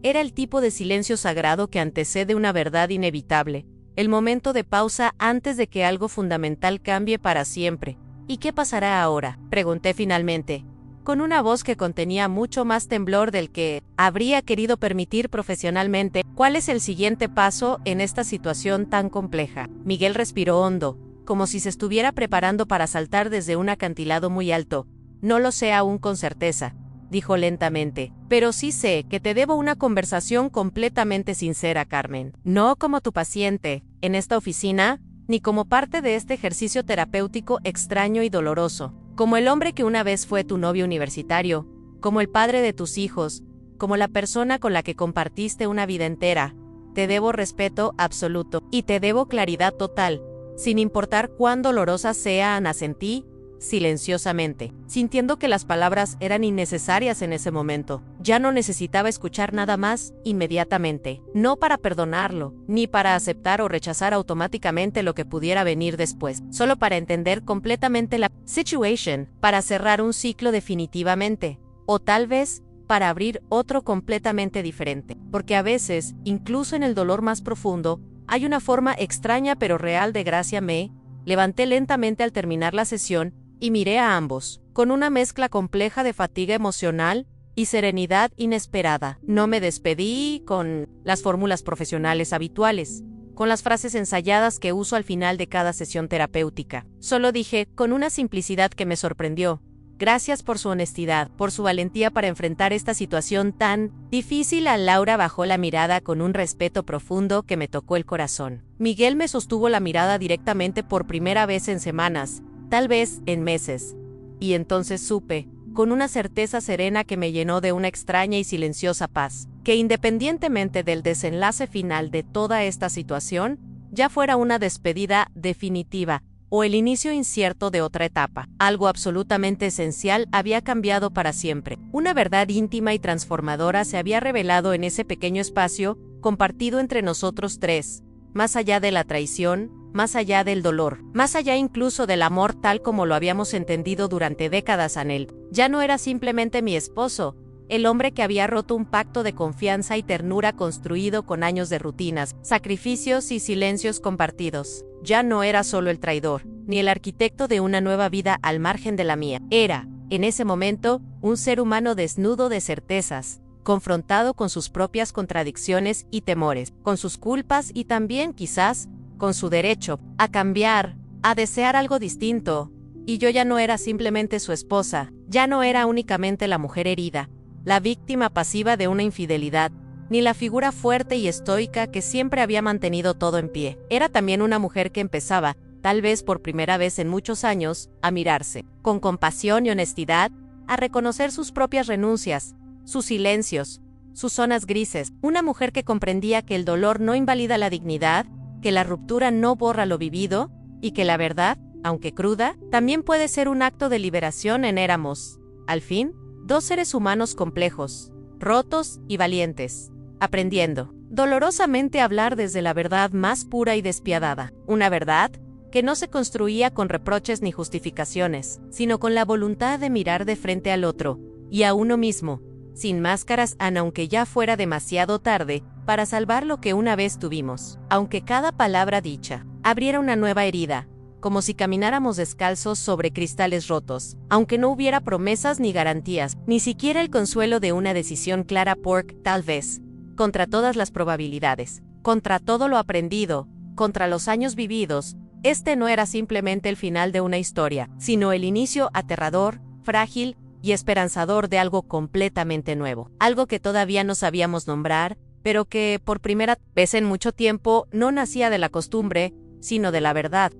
era el tipo de silencio sagrado que antecede una verdad inevitable, el momento de pausa antes de que algo fundamental cambie para siempre. ¿Y qué pasará ahora?, pregunté finalmente, con una voz que contenía mucho más temblor del que habría querido permitir profesionalmente. ¿Cuál es el siguiente paso en esta situación tan compleja? Miguel respiró hondo, como si se estuviera preparando para saltar desde un acantilado muy alto. No lo sé aún con certeza, dijo lentamente, pero sí sé que te debo una conversación completamente sincera, Carmen. No como tu paciente, en esta oficina, ni como parte de este ejercicio terapéutico extraño y doloroso. Como el hombre que una vez fue tu novio universitario, como el padre de tus hijos, como la persona con la que compartiste una vida entera. Te debo respeto absoluto, y te debo claridad total, sin importar cuán dolorosas sean. Asentí, silenciosamente, sintiendo que las palabras eran innecesarias en ese momento. Ya no necesitaba escuchar nada más inmediatamente, no para perdonarlo, ni para aceptar o rechazar automáticamente lo que pudiera venir después, solo para entender completamente la situation, para cerrar un ciclo definitivamente, o tal vez para abrir otro completamente diferente, porque a veces, incluso en el dolor más profundo, hay una forma extraña pero real de gracia. Me levanté lentamente al terminar la sesión y miré a ambos, con una mezcla compleja de fatiga emocional y serenidad inesperada. No me despedí con las fórmulas profesionales habituales, con las frases ensayadas que uso al final de cada sesión terapéutica. Solo dije, con una simplicidad que me sorprendió: gracias por su honestidad, por su valentía para enfrentar esta situación tan difícil. Laura bajó la mirada con un respeto profundo que me tocó el corazón. Miguel me sostuvo la mirada directamente por primera vez en semanas, tal vez en meses. Y entonces supe, con una certeza serena que me llenó de una extraña y silenciosa paz, que independientemente del desenlace final de toda esta situación, ya fuera una despedida definitiva o el inicio incierto de otra etapa, algo absolutamente esencial había cambiado para siempre. Una verdad íntima y transformadora se había revelado en ese pequeño espacio compartido entre nosotros tres, más allá de la traición, más allá del dolor, más allá incluso del amor tal como lo habíamos entendido durante décadas. Anel ya no era simplemente mi esposo, el hombre que había roto un pacto de confianza y ternura construido con años de rutinas, sacrificios y silencios compartidos. Ya no era solo el traidor, ni el arquitecto de una nueva vida al margen de la mía. Era En ese momento, un ser humano desnudo de certezas, confrontado con sus propias contradicciones y temores, con sus culpas y también, quizás, con su derecho a cambiar, a desear algo distinto. Y yo ya no era simplemente su esposa, ya no era únicamente la mujer herida, la víctima pasiva de una infidelidad, ni la figura fuerte y estoica que siempre había mantenido todo en pie. Era también una mujer que empezaba, tal vez por primera vez en muchos años, a mirarse, con compasión y honestidad, a reconocer sus propias renuncias, sus silencios, sus zonas grises. Una mujer que comprendía que el dolor no invalida la dignidad, que la ruptura no borra lo vivido, y que la verdad, aunque cruda, también puede ser un acto de liberación. Éramos, al fin, dos seres humanos complejos, rotos y valientes, aprendiendo dolorosamente a hablar desde la verdad más pura y despiadada. Una verdad que no se construía con reproches ni justificaciones, sino con la voluntad de mirar de frente al otro, y a uno mismo, sin máscaras, aunque ya fuera demasiado tarde para salvar lo que una vez tuvimos. Aunque cada palabra dicha abriera una nueva herida, como si camináramos descalzos sobre cristales rotos, aunque no hubiera promesas ni garantías, ni siquiera el consuelo de una decisión clara tal vez, contra todas las probabilidades, contra todo lo aprendido, contra los años vividos, este no era simplemente el final de una historia, sino el inicio aterrador, frágil y esperanzador de algo completamente nuevo, algo que todavía no sabíamos nombrar, pero que, por primera vez en mucho tiempo, no nacía de la costumbre, sino de la verdad.